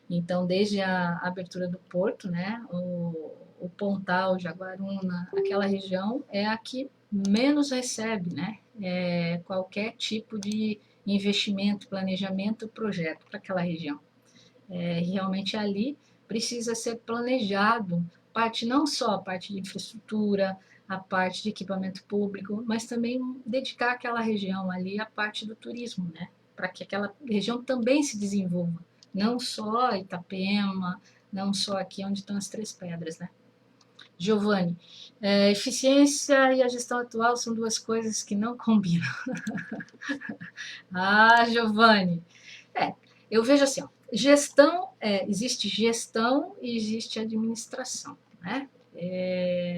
Então, desde a abertura do porto, né, o Pontal, Jaguaruna, aquela região é a que menos recebe, né, qualquer tipo de investimento, planejamento, projeto para aquela região. Realmente ali precisa ser planejado, não só a parte de infraestrutura, a parte de equipamento público, mas também dedicar aquela região ali à parte do turismo, né, para que aquela região também se desenvolva, não só Itapema, não só aqui onde estão as Três Pedras, né. Giovanni, eficiência e a gestão atual são duas coisas que não combinam. Ah, Giovanni, eu vejo assim, ó, existe gestão e existe administração, né?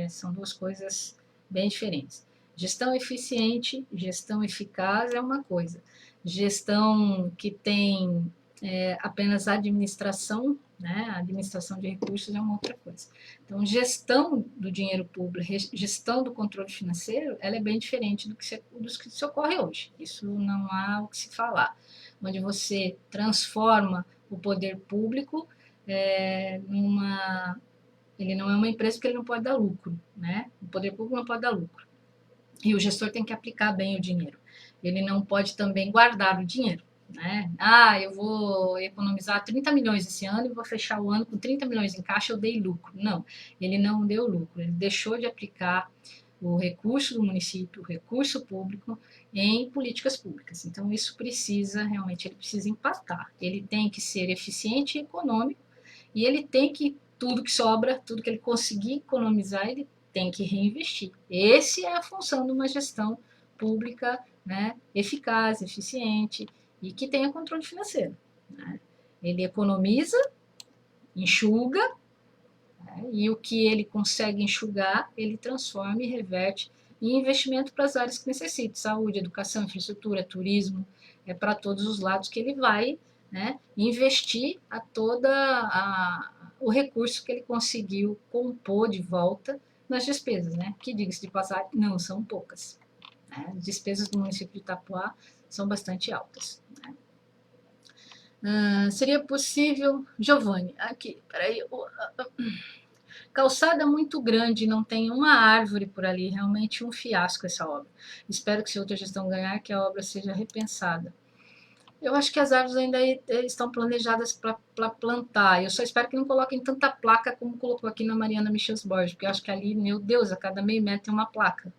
São duas coisas bem diferentes. Gestão eficiente, gestão eficaz é uma coisa. Gestão que tem apenas administração, né? Administração de recursos é uma outra coisa. Então, gestão do dinheiro público, gestão do controle financeiro, ela é bem diferente dos que se ocorre hoje. Isso não há o que se falar. Onde você transforma o poder público ele não é uma empresa porque ele não pode dar lucro, né? O poder público não pode dar lucro. E o gestor tem que aplicar bem o dinheiro. Ele não pode também guardar o dinheiro, né? Eu vou economizar 30 milhões esse ano e vou fechar o ano com 30 milhões em caixa, eu dei lucro. Não, ele não deu lucro, ele deixou de aplicar o recurso do município, o recurso público em políticas públicas. Então, isso ele precisa empatar. Ele tem que ser eficiente e econômico e ele tem que, tudo que sobra, tudo que ele conseguir economizar, ele tem que reinvestir. Essa é a função de uma gestão pública, né, eficaz, eficiente e que tenha controle financeiro, né? Ele economiza, enxuga, e o que ele consegue enxugar, ele transforma e reverte em investimento para as áreas que necessitam, saúde, educação, infraestrutura, turismo, para todos os lados que ele vai, né, investir o recurso que ele conseguiu compor de volta nas despesas, né, que, diga-se de passagem, não são poucas, né? As despesas do município de Itapoá são bastante altas, né? Seria possível, Giovanni, aqui, peraí, calçada muito grande, não tem uma árvore por ali, realmente um fiasco essa obra. Espero que se outra gestão ganhar, que a obra seja repensada. Eu acho que as árvores ainda estão planejadas para plantar. Eu só espero que não coloquem tanta placa como colocou aqui na Mariana Michels Borges, porque eu acho que ali, meu Deus, a cada meio metro tem uma placa.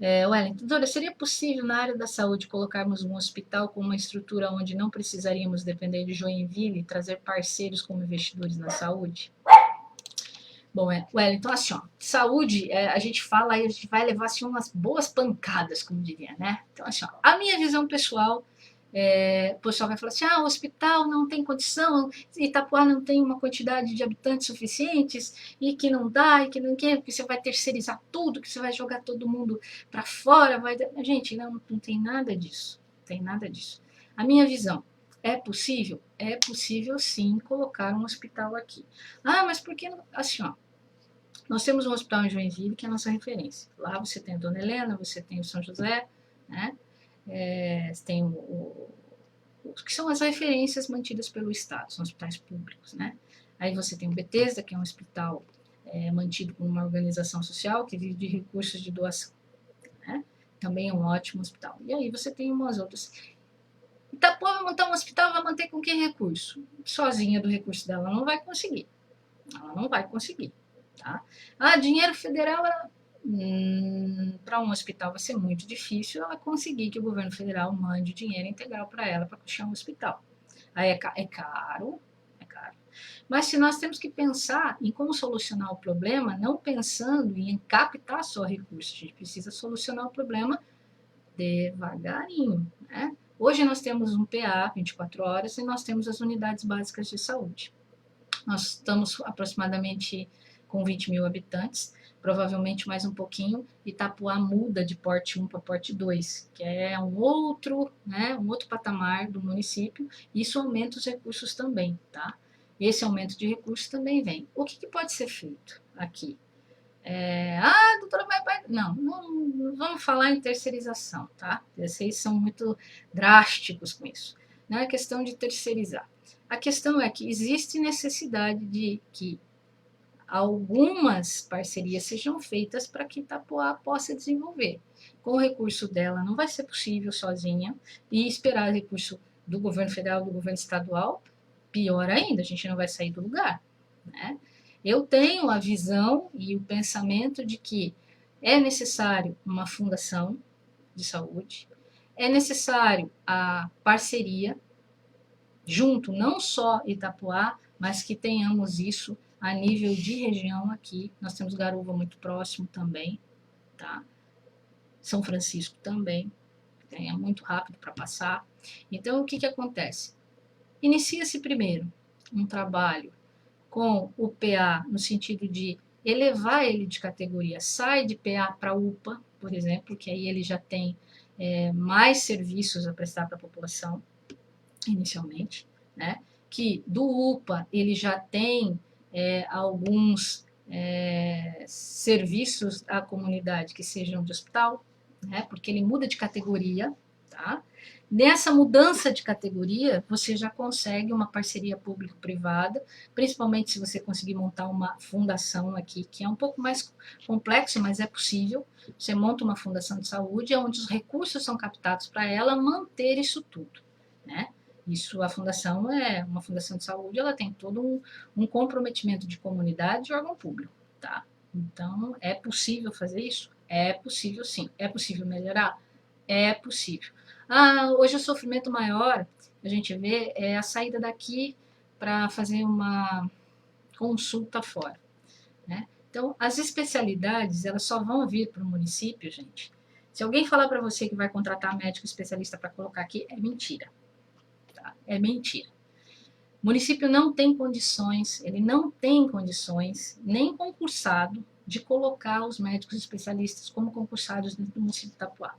Wellington, doutora, seria possível na área da saúde colocarmos um hospital com uma estrutura onde não precisaríamos depender de Joinville e trazer parceiros como investidores na saúde? Bom, Wellington, assim, ó, saúde, a gente fala aí, a gente vai levar assim, umas boas pancadas, como diria, né? Então, assim, ó, a minha visão pessoal, o pessoal vai falar assim, o hospital não tem condição, Itapuá não tem uma quantidade de habitantes suficientes, e que não dá, e que não quer, porque você vai terceirizar tudo, que você vai jogar todo mundo para fora, Gente, não tem nada disso, não tem nada disso. A minha visão, é possível? É possível, sim, colocar um hospital aqui. Mas por que não? Assim, ó, nós temos um hospital em Joinville, que é a nossa referência. Lá você tem a Dona Helena, você tem o São José, né? Você tem que são as referências mantidas pelo Estado, são hospitais públicos, né? Aí você tem o Bethesda, que é um hospital mantido por uma organização social que vive de recursos de doação, né? Também é um ótimo hospital. E aí você tem umas outras. Itapuã vai montar um hospital, vai manter com que recurso? Sozinha do recurso dela não vai conseguir. Ela não vai conseguir. Tá? Dinheiro federal, para um hospital vai ser muito difícil ela conseguir que o governo federal mande dinheiro integral para ela para puxar um hospital. Aí é caro, é caro. Mas se nós temos que pensar em como solucionar o problema, não pensando em captar só recursos, a gente precisa solucionar o problema devagarinho, né? Hoje nós temos um PA 24 horas e nós temos as unidades básicas de saúde. Nós estamos aproximadamente com 20 mil habitantes, provavelmente mais um pouquinho, Itapoá muda de porte 1 para porte 2, que é um outro patamar do município, e isso aumenta os recursos também, tá? Esse aumento de recursos também vem. O que pode ser feito aqui? Doutora, não vamos falar em terceirização, tá? Vocês são muito drásticos com isso. Não é questão de terceirizar. A questão é que existe necessidade de que algumas parcerias sejam feitas para que Itapoá possa desenvolver. Com o recurso dela não vai ser possível sozinha, e esperar recurso do governo federal, do governo estadual, pior ainda, a gente não vai sair do lugar, né? Eu tenho a visão e o pensamento de que é necessário uma fundação de saúde, é necessário a parceria, junto não só Itapoá, mas que tenhamos isso a nível de região aqui. Nós temos Garuva muito próximo também, tá? São Francisco também, é muito rápido para passar. Então, o que acontece? Inicia-se primeiro um trabalho com o PA no sentido de elevar ele de categoria, sai de PA para UPA, por exemplo, que aí ele já tem mais serviços a prestar para a população, inicialmente, né? Que do UPA ele já tem alguns serviços à comunidade que sejam de hospital, né? Porque ele muda de categoria, tá? Nessa mudança de categoria, você já consegue uma parceria público-privada, principalmente se você conseguir montar uma fundação aqui, que é um pouco mais complexo, mas é possível. Você monta uma fundação de saúde, onde os recursos são captados para ela manter isso tudo, né? Isso, a fundação é uma fundação de saúde, ela tem todo um comprometimento de comunidade e órgão público, tá? Então, é possível fazer isso? É possível, sim. É possível melhorar? É possível. Hoje o sofrimento maior, a gente vê, é a saída daqui para fazer uma consulta fora, né? Então, as especialidades, elas só vão vir para o município, gente. Se alguém falar para você que vai contratar médico especialista para colocar aqui, é mentira. Tá? É mentira. O município não tem condições, ele não tem condições, nem concursado, de colocar os médicos especialistas como concursados dentro do município de Itapoá.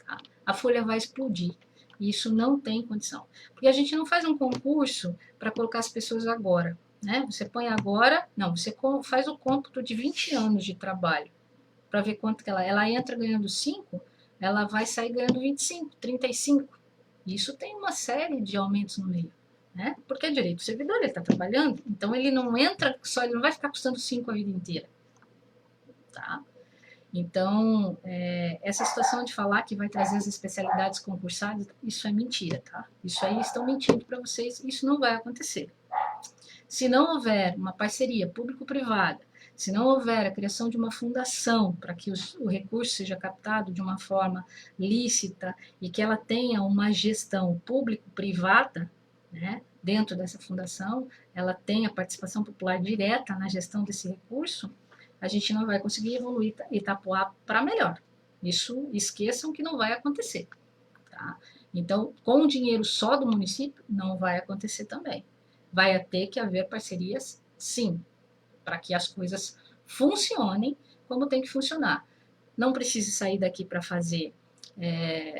Tá? A folha vai explodir. E isso não tem condição. Porque a gente não faz um concurso para colocar as pessoas agora. Né? Você põe agora, não, você faz o cômputo de 20 anos de trabalho para ver quanto que ela entra ganhando 5, ela vai sair ganhando 25, 35. Isso tem uma série de aumentos no meio. Né? Porque é direito do servidor, ele está trabalhando, então ele não entra só, ele não vai ficar custando 5 a vida inteira. Tá? Então, essa situação de falar que vai trazer as especialidades concursadas, isso é mentira, tá? Isso aí estão mentindo para vocês, isso não vai acontecer. Se não houver uma parceria público-privada, se não houver a criação de uma fundação para que o recurso seja captado de uma forma lícita e que ela tenha uma gestão público-privada, né, dentro dessa fundação, ela tenha participação popular direta na gestão desse recurso, a gente não vai conseguir evoluir Itapoá para melhor. Isso, esqueçam que não vai acontecer. Tá? Então, com o dinheiro só do município, não vai acontecer também. Vai ter que haver parcerias, sim, para que as coisas funcionem como tem que funcionar. Não precise sair daqui para fazer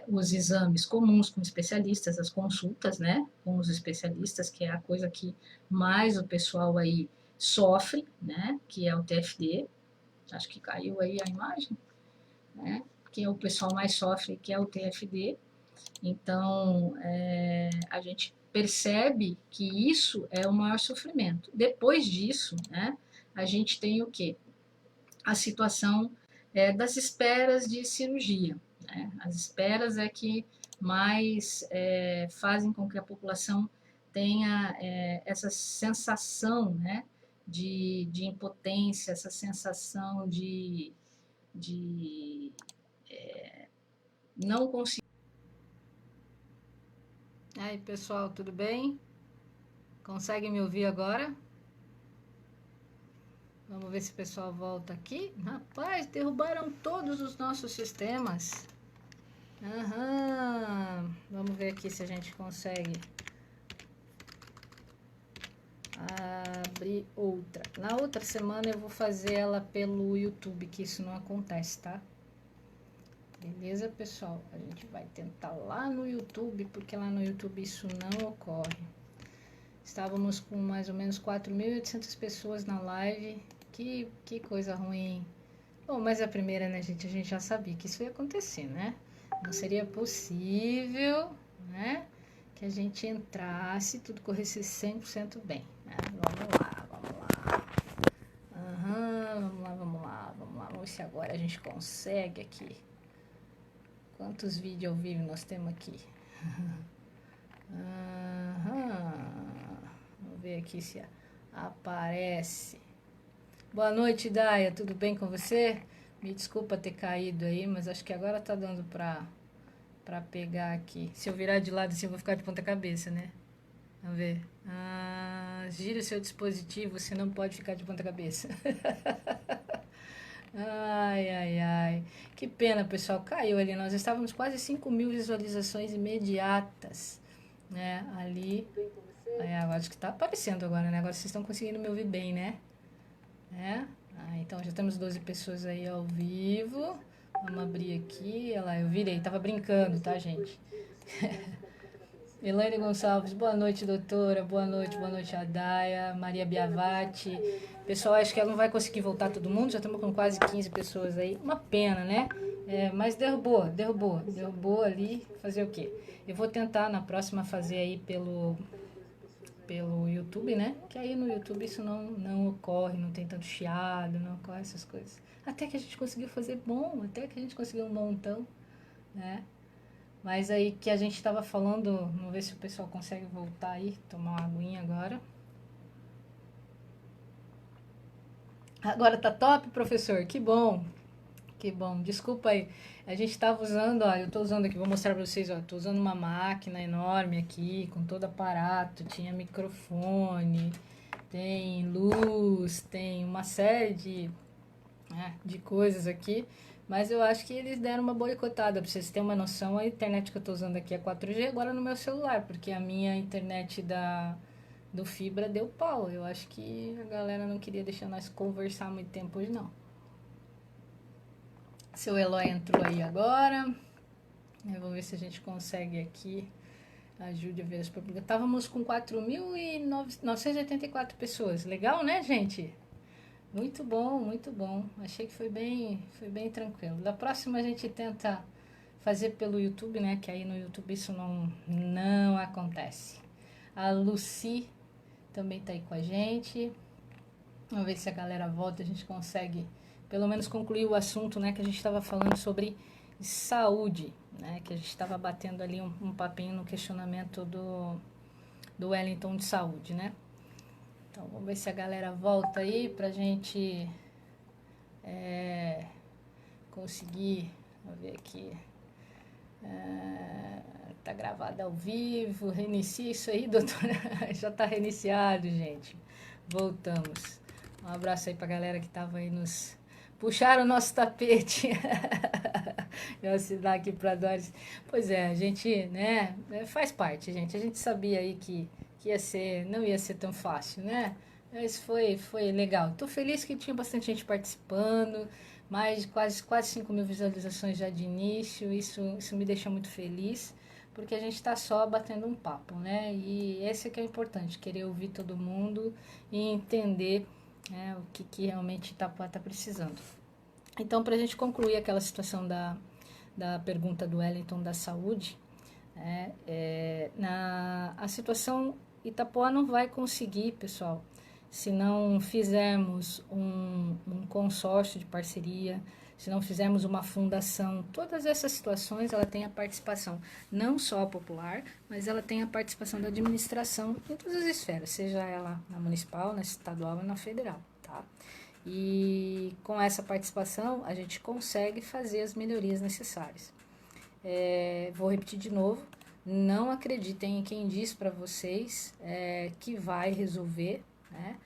os exames comuns com especialistas, as consultas, né, com os especialistas, que é a coisa que mais o pessoal aí sofre, né, que é o TFD. Acho que caiu aí a imagem, né, que é o pessoal mais sofre, que é o TFD. Então, a gente percebe que isso é o maior sofrimento. Depois disso, né, a gente tem o quê? A situação das esperas de cirurgia. Né? As esperas é que mais fazem com que a população tenha essa sensação, né, de impotência, essa sensação de não conseguir. Aí, pessoal, tudo bem? Consegue me ouvir agora? Vamos ver se o pessoal volta aqui. Rapaz, derrubaram todos os nossos sistemas. Vamos ver aqui se a gente consegue Abrir outra. Na outra semana eu vou fazer ela pelo YouTube, que isso não acontece, tá? Beleza, pessoal? A gente vai tentar lá no YouTube, porque lá no YouTube isso não ocorre. Estávamos com mais ou menos 4.800 pessoas na live. Que coisa ruim. Bom, mas a primeira, né, gente? A gente já sabia que isso ia acontecer, né? Não seria possível, né? Que a gente entrasse e tudo corresse 100% bem, né? Vamos lá, vamos lá. Vamos lá, vamos lá, vamos lá. Vamos ver se agora a gente consegue aqui. Quantos vídeos ao vivo nós temos aqui? Vamos ver aqui se aparece. Boa noite, Daia. Tudo bem com você? Me desculpa ter caído aí, mas acho que agora tá dando pra pegar aqui. Se eu virar de lado assim, eu vou ficar de ponta cabeça, né? Vamos ver. Gira o seu dispositivo, você não pode ficar de ponta cabeça. Ai, ai, ai. Que pena, pessoal. Caiu ali. Nós estávamos quase 5.000 visualizações imediatas, né? Ali. Acho que tá aparecendo agora, né? Agora vocês estão conseguindo me ouvir bem, né? Então já temos 12 pessoas aí ao vivo. Vamos abrir aqui. Olha lá, eu virei. Tava brincando, tá, gente? Elaine Gonçalves, boa noite, doutora. Boa noite, Adaia, Maria Biavati. Pessoal, acho que ela não vai conseguir voltar todo mundo, já estamos com quase 15 pessoas aí. Uma pena, né? Mas derrubou ali. Fazer o quê? Eu vou tentar na próxima fazer aí pelo YouTube, né? Que aí no YouTube isso não ocorre, não tem tanto chiado, não ocorre essas coisas. Até que a gente conseguiu fazer bom, até que a gente conseguiu um montão, né? Mas aí que a gente estava falando, vamos ver se o pessoal consegue voltar aí, tomar uma aguinha agora. Agora tá top, professor, que bom. Que bom, desculpa aí. A gente estava usando, ó, eu tô usando aqui, vou mostrar para vocês, ó, tô usando uma máquina enorme aqui, com todo aparato, tinha microfone, tem luz, tem uma série de coisas aqui, mas eu acho que eles deram uma boicotada. Pra vocês terem uma noção, a internet que eu tô usando aqui é 4G agora no meu celular, porque a minha internet do fibra deu pau. Eu acho que a galera não queria deixar nós conversar muito tempo hoje, não. Seu Eloy entrou aí agora. Eu vou ver se a gente consegue aqui. Ajude a ver as publicações. Estávamos com 4.984 pessoas. Legal, né, gente? Muito bom, muito bom. Achei que foi bem tranquilo. Da próxima a gente tenta fazer pelo YouTube, né? Que aí no YouTube isso não acontece. A Lucy também tá aí com a gente. Vamos ver se a galera volta, a gente consegue pelo menos concluir o assunto, né? Que a gente estava falando sobre saúde, né? Que a gente estava batendo ali um papinho no questionamento do Wellington de saúde, né? Então, vamos ver se a galera volta aí pra gente conseguir. Vamos ver aqui. Tá gravado ao vivo. Reinicia isso aí, doutora. Já tá reiniciado, gente. Voltamos. Um abraço aí pra galera que tava aí puxaram o nosso tapete. Eu assinar aqui pra Doris. Pois é, a gente, né, faz parte, gente. A gente sabia aí que não ia ser tão fácil, né? Mas foi legal. Tô feliz que tinha bastante gente participando, mais de quase 5.000 visualizações já de início. Isso me deixa muito feliz, porque a gente está só batendo um papo, né? E esse que é importante, querer ouvir todo mundo e entender, né, o que realmente tá precisando. Então, para a gente concluir aquela situação da pergunta do Wellington da saúde, a situação Itapoá não vai conseguir, pessoal, se não fizermos um consórcio de parceria, se não fizermos uma fundação. Todas essas situações, ela tem a participação não só popular, mas ela tem a participação da administração em todas as esferas, seja ela na municipal, na estadual e na federal, tá? E com essa participação, a gente consegue fazer as melhorias necessárias. Vou repetir de novo, não acreditem em quem diz para vocês que vai resolver, né,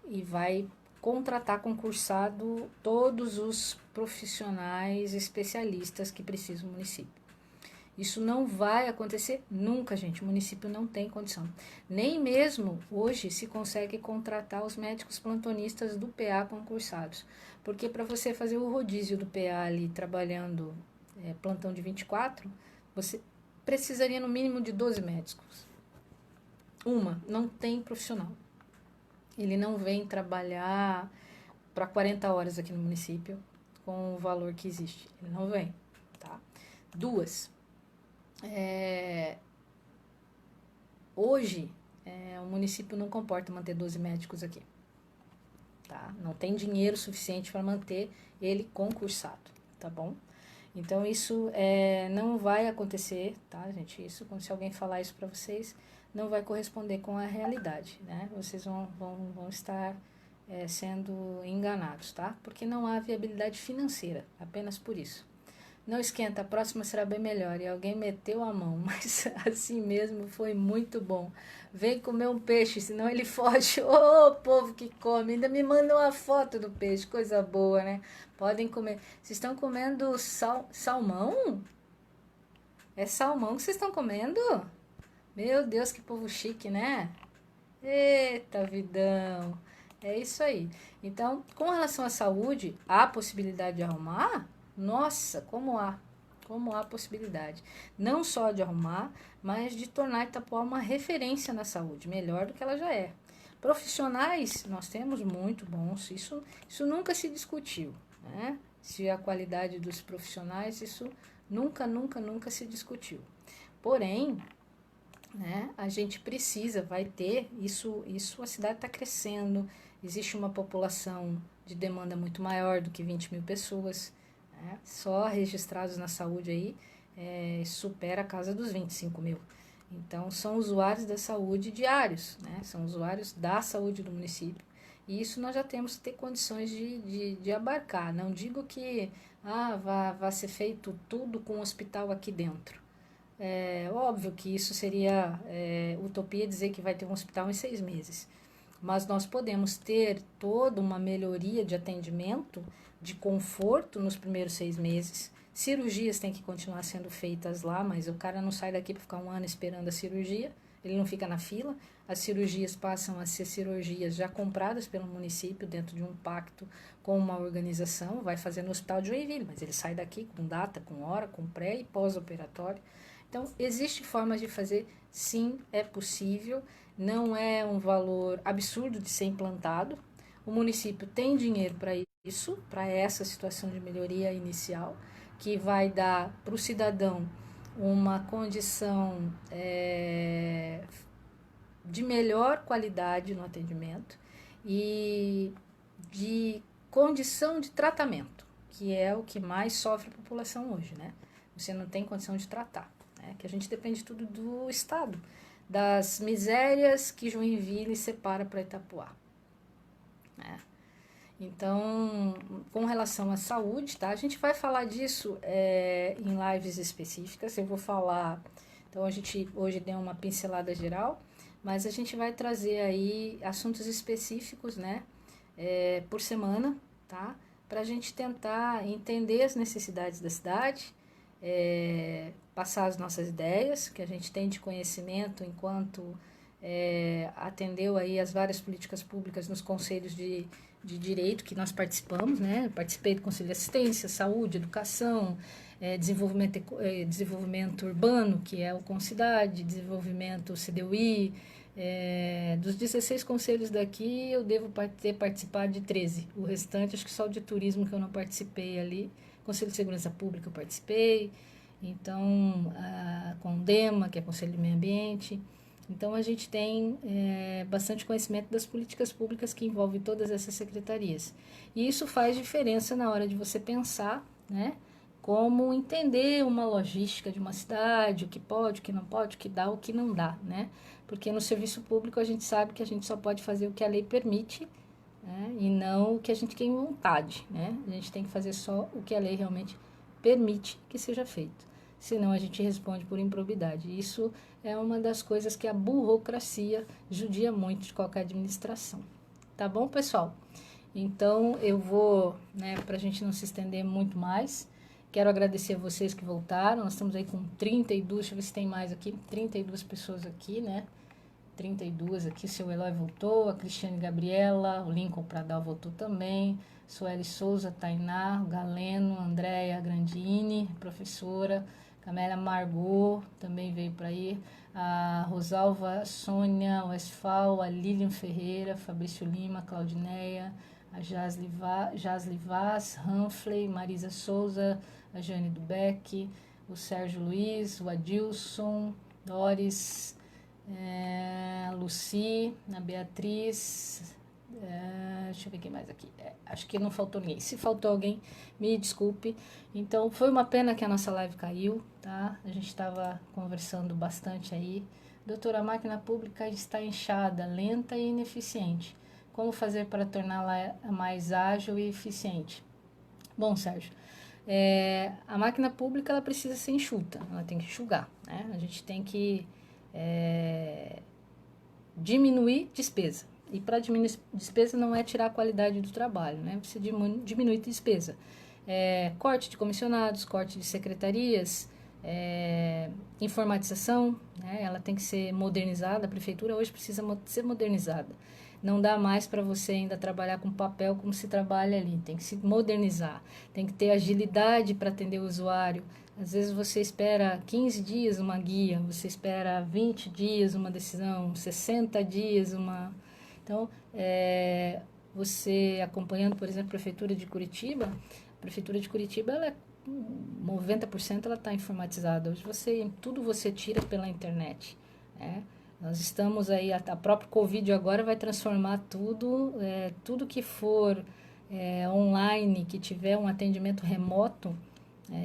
e vai contratar concursado todos os profissionais especialistas que precisa o município. Isso não vai acontecer nunca, gente. O município não tem condição. Nem mesmo hoje se consegue contratar os médicos plantonistas do PA concursados. Porque para você fazer o rodízio do PA ali trabalhando plantão de 24, você precisaria no mínimo de 12 médicos. Não tem profissional. Ele não vem trabalhar para 40 horas aqui no município com o valor que existe. Ele não vem, tá? 2. Hoje, o município não comporta manter 12 médicos aqui. Tá? Não tem dinheiro suficiente para manter ele concursado, tá bom? Então, isso não vai acontecer, tá, gente? Isso, se alguém falar isso para vocês, não vai corresponder com a realidade, né? Vocês vão estar sendo enganados, tá? Porque não há viabilidade financeira, apenas por isso. Não esquenta, a próxima será bem melhor. E alguém meteu a mão, mas assim mesmo foi muito bom. Vem comer um peixe, senão ele foge. Ô, povo que come, ainda me manda uma foto do peixe, coisa boa, né? Podem comer. Vocês estão comendo salmão? É salmão que vocês estão comendo? Meu Deus, que povo chique, né? Eita, vidão. É isso aí. Então, com relação à saúde, há possibilidade de arrumar? Nossa, como há possibilidade. Não só de arrumar, mas de tornar Itapuã uma referência na saúde, melhor do que ela já é. Profissionais, nós temos muito bons, isso nunca se discutiu, né? Se a qualidade dos profissionais, isso nunca se discutiu. Porém, né, a gente precisa, vai ter, isso a cidade está crescendo, existe uma população de demanda muito maior do que 20 mil pessoas, né, só registrados na saúde aí supera a casa dos 25 mil. Então, são usuários da saúde diários, né, são usuários da saúde do município, e isso nós já temos que ter condições de abarcar. Não digo que vai ser feito tudo com o hospital aqui dentro. É óbvio que isso seria utopia dizer que vai ter um hospital em 6 meses. Mas nós podemos ter toda uma melhoria de atendimento, de conforto nos primeiros 6 meses. Cirurgias têm que continuar sendo feitas lá, mas o cara não sai daqui para ficar 1 ano esperando a cirurgia, ele não fica na fila. As cirurgias passam a ser cirurgias já compradas pelo município dentro de um pacto com uma organização, vai fazer no Hospital de Joinville, mas ele sai daqui com data, com hora, com pré e pós-operatório. Então, existe formas de fazer, sim, é possível, não é um valor absurdo de ser implantado. O município tem dinheiro para isso, para essa situação de melhoria inicial, que vai dar para o cidadão uma condição de melhor qualidade no atendimento e de condição de tratamento, que é o que mais sofre a população hoje, né? Você não tem condição de tratar. Que a gente depende tudo do Estado, das misérias que Joinville separa para Itapuã. Então, com relação à saúde, tá? A gente vai falar disso em lives específicas, eu vou falar, então a gente hoje deu uma pincelada geral, mas a gente vai trazer aí assuntos específicos, né, por semana, tá? Para a gente tentar entender as necessidades da cidade, passar as nossas ideias, que a gente tem de conhecimento enquanto atendeu aí as várias políticas públicas nos conselhos de direito que nós participamos, né? Eu participei do Conselho de Assistência, Saúde, Educação, desenvolvimento urbano, que é o Concidade, desenvolvimento CDUI, dos 16 conselhos daqui, eu devo ter participado de 13. O restante, acho que só o de turismo que eu não participei ali. Conselho de Segurança Pública eu participei, então, a Condema, que é Conselho de Meio Ambiente. Então, a gente tem bastante conhecimento das políticas públicas que envolvem todas essas secretarias. E isso faz diferença na hora de você pensar, né, como entender uma logística de uma cidade, o que pode, o que não pode, o que dá, o que não dá, né? Porque no serviço público a gente sabe que a gente só pode fazer o que a lei permite, né, e não o que a gente tem vontade, né? A gente tem que fazer só o que a lei realmente permite que seja feito. Senão a gente responde por improbidade. Isso é uma das coisas que a burocracia judia muito de qualquer administração. Tá bom, pessoal? Então, eu vou, né, para a gente não se estender muito mais, Quero agradecer a vocês que voltaram. Nós estamos aí com 32, deixa eu ver se tem mais aqui, 32 pessoas aqui, né? 32 aqui, seu Eloy voltou, a Cristiane Gabriela, o Lincoln Pradal voltou também, Sueli Souza, Tainá, o Galeno, Andréia Grandini, professora, Camélia Margot também veio para aí, a Rosalva, Sônia Westphal, a Lilian Ferreira, Fabrício Lima, Claudineia, a Jasli Vaz, Humphrey, Marisa Souza, a Jane Dubeck, o Sérgio Luiz, o Adilson, Doris, a Lucy, a Beatriz, deixa eu ver quem mais aqui. Acho que não faltou ninguém. Se faltou alguém, me desculpe. Então, foi uma pena que a nossa live caiu, tá? A gente estava conversando bastante aí. Doutora, a máquina pública está inchada, lenta e ineficiente. Como fazer para torná-la mais ágil e eficiente? Bom, Sérgio, a máquina pública ela precisa ser enxuta, ela tem que enxugar, né? A gente tem que diminuir despesa. E para diminuir despesa não é tirar a qualidade do trabalho, né? Você diminui despesa. Corte de comissionados, corte de secretarias, informatização, né? Ela tem que ser modernizada. A prefeitura hoje precisa ser modernizada. Não dá mais para você ainda trabalhar com papel como se trabalha ali. Tem que se modernizar, tem que ter agilidade para atender o usuário. Às vezes você espera 15 dias uma guia, você espera 20 dias uma decisão, 60 dias uma... Então, você acompanhando, por exemplo, a Prefeitura de Curitiba, ela 90% ela está informatizada. Hoje tudo você tira pela internet, né? Nós estamos aí, a própria Covid agora vai transformar tudo, tudo que for online, que tiver um atendimento remoto,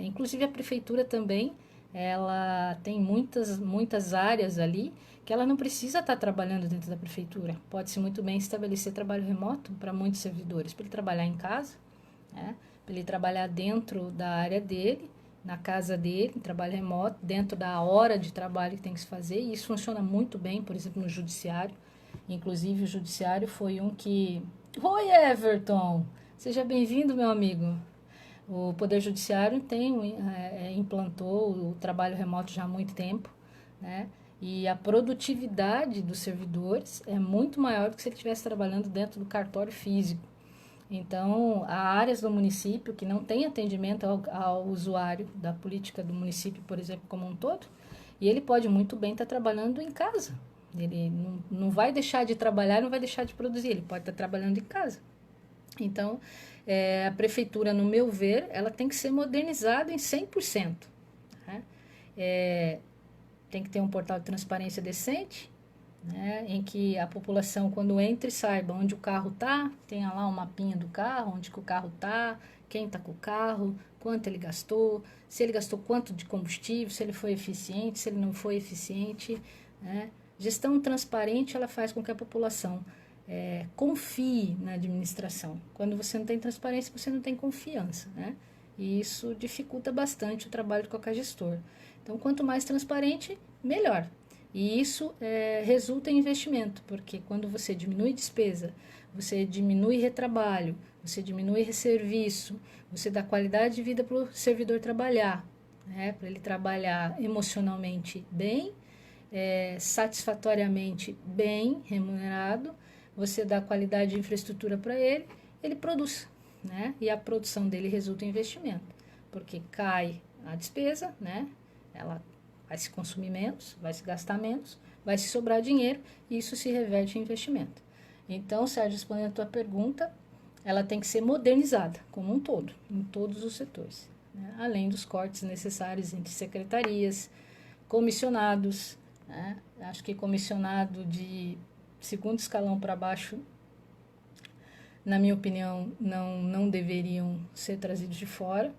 inclusive a prefeitura também, ela tem muitas áreas ali que ela não precisa estar trabalhando dentro da prefeitura. Pode-se muito bem estabelecer trabalho remoto para muitos servidores, para ele trabalhar em casa, né? Para ele trabalhar dentro da área dele, na casa dele, em trabalho remoto, dentro da hora de trabalho que tem que se fazer, e isso funciona muito bem, por exemplo, no judiciário. Inclusive, o judiciário foi um que... Oi, Everton! Seja bem-vindo, meu amigo. O Poder Judiciário implantou o trabalho remoto já há muito tempo, né? E a produtividade dos servidores é muito maior do que se ele estivesse trabalhando dentro do cartório físico. Então, há áreas do município que não têm atendimento ao usuário da política do município, por exemplo, como um todo, e ele pode muito bem estar trabalhando em casa. Ele não vai deixar de trabalhar, não vai deixar de produzir, ele pode estar trabalhando em casa. Então, a prefeitura, no meu ver, ela tem que ser modernizada em 100%. Né? Tem que ter um portal de transparência decente, né, em que a população, quando entra, saiba onde o carro está, tenha lá um mapinha do carro, onde que o carro está, quem está com o carro, quanto ele gastou, se ele gastou quanto de combustível, se ele foi eficiente, se ele não foi eficiente. Né? Gestão transparente, ela faz com que a população confie na administração. Quando você não tem transparência, você não tem confiança, né? E isso dificulta bastante o trabalho de qualquer gestor. Então, quanto mais transparente, melhor. E isso resulta em investimento, porque quando você diminui despesa, você diminui retrabalho, você diminui serviço, você dá qualidade de vida para o servidor trabalhar, né? Para ele trabalhar emocionalmente bem, satisfatoriamente bem remunerado, você dá qualidade de infraestrutura para ele, ele produz, né? E a produção dele resulta em investimento, porque cai a despesa, né? Ela vai se consumir menos, vai se gastar menos, vai se sobrar dinheiro e isso se reverte em investimento. Então, Sérgio, respondendo a tua pergunta, ela tem que ser modernizada como um todo, em todos os setores, né? Além dos cortes necessários entre secretarias, comissionados, né? Acho que comissionado de segundo escalão para baixo, na minha opinião, não deveriam ser trazidos de fora.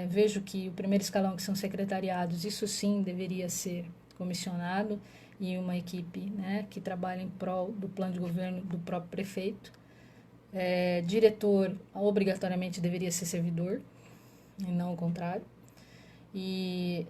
Vejo que o primeiro escalão, que são secretariados, isso sim deveria ser comissionado e uma equipe, né, que trabalha em prol do plano de governo do próprio prefeito. Diretor obrigatoriamente deveria ser servidor e não o contrário. E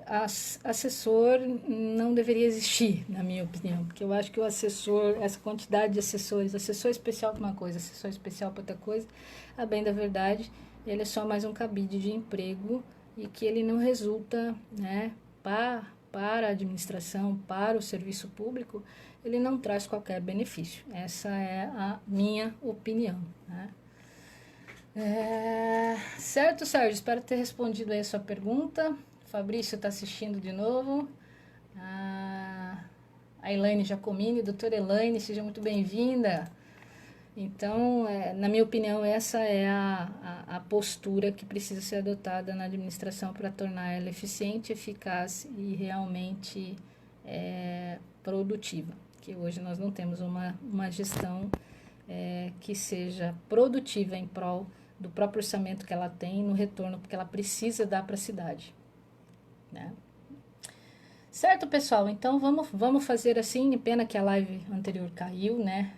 assessor não deveria existir, na minha opinião, porque eu acho que o assessor, essa quantidade de assessores, assessor especial para uma coisa, assessor especial para outra coisa, a bem da verdade, ele é só mais um cabide de emprego e que ele não resulta, né, para a administração, para o serviço público, ele não traz qualquer benefício. Essa é a minha opinião, né? Certo, Sérgio, espero ter respondido aí a sua pergunta. Fabrício está assistindo de novo. A Elaine Giacomini, doutora Elaine, seja muito bem-vinda. Então, na minha opinião, essa é a postura que precisa ser adotada na administração para tornar ela eficiente, eficaz e realmente produtiva. Que hoje nós não temos uma gestão que seja produtiva em prol do próprio orçamento que ela tem, no retorno que ela precisa dar para a cidade, né? Certo, pessoal? Então vamos fazer assim. Pena que a live anterior caiu, né?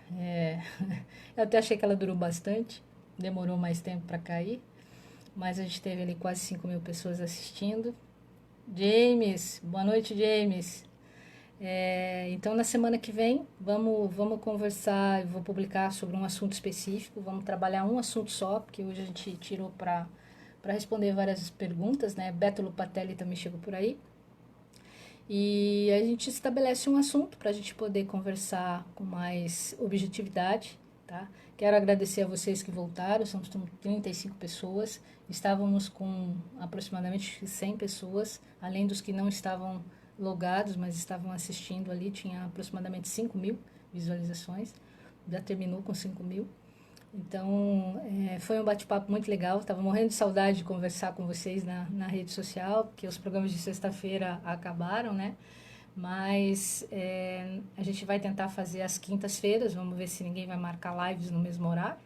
Eu até achei que ela durou bastante, demorou mais tempo para cair, mas a gente teve ali quase 5.000 pessoas assistindo. James, boa noite, James. Então na semana que vem vamos conversar. Eu vou publicar sobre um assunto específico. Vamos trabalhar um assunto só, porque hoje a gente tirou para responder várias perguntas, né? Beto Lupatelli também chegou por aí. E a gente estabelece um assunto para a gente poder conversar com mais objetividade, tá? Quero agradecer a vocês que voltaram, somos 35 pessoas, estávamos com aproximadamente 100 pessoas, além dos que não estavam logados, mas estavam assistindo ali, tinha aproximadamente 5.000 visualizações, já terminou com 5.000. Então, foi um bate-papo muito legal. Estava morrendo de saudade de conversar com vocês na rede social, porque os programas de sexta-feira acabaram, né? Mas a gente vai tentar fazer às quintas-feiras, vamos ver se ninguém vai marcar lives no mesmo horário,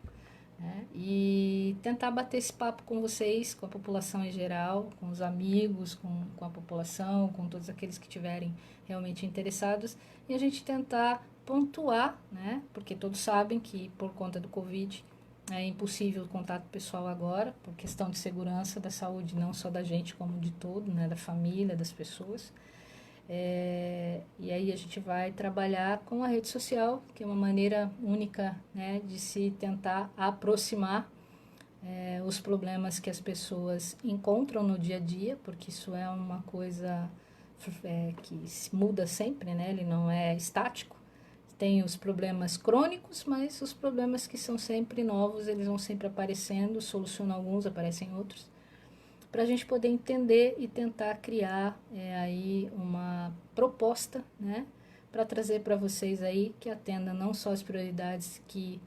né? E tentar bater esse papo com vocês, com a população em geral, com os amigos, com a população, com todos aqueles que estiverem realmente interessados, e a gente tentar pontuar, né? Porque todos sabem que por conta do Covid é impossível o contato pessoal agora, por questão de segurança da saúde, não só da gente, como de todo, né? Da família, das pessoas. E aí a gente vai trabalhar com a rede social, que é uma maneira única, né, de se tentar aproximar os problemas que as pessoas encontram no dia a dia, porque isso é uma coisa que se muda sempre, né, ele não é estático. Tem os problemas crônicos, mas os problemas que são sempre novos, eles vão sempre aparecendo, solucionam alguns, aparecem outros, para a gente poder entender e tentar criar aí uma proposta, né, para trazer para vocês aí que atenda não só as prioridades que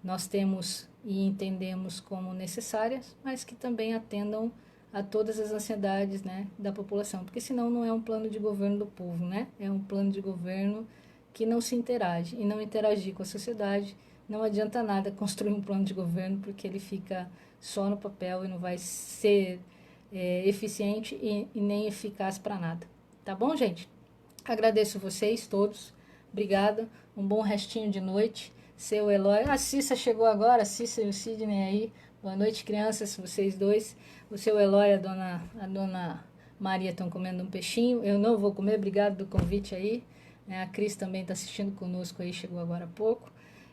nós temos e entendemos como necessárias, mas que também atendam a todas as ansiedades, né, da população, porque senão não é um plano de governo do povo, né, é um plano de governo que não se interage, e não interagir com a sociedade, não adianta nada construir um plano de governo, porque ele fica só no papel e não vai ser eficiente e nem eficaz para nada. Tá bom, gente? Agradeço vocês todos. Obrigada. Um bom restinho de noite. Seu Eloy. A Cissa chegou agora. A Cissa e o Sidney aí. Boa noite, crianças, vocês dois. O seu Eloy e a dona Maria estão comendo um peixinho. Eu não vou comer. Obrigado do convite aí. A Cris também está assistindo conosco aí. Chegou agora há pouco.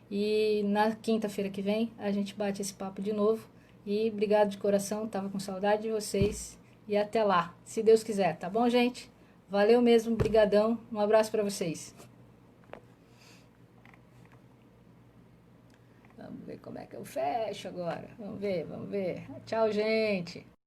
E na quinta-feira que vem a gente bate esse papo de novo. E obrigado de coração, tava com saudade de vocês. E até lá, se Deus quiser, tá bom, gente? Valeu mesmo, brigadão. Um abraço para vocês. Vamos ver como é que eu fecho agora. Vamos ver. Tchau, gente.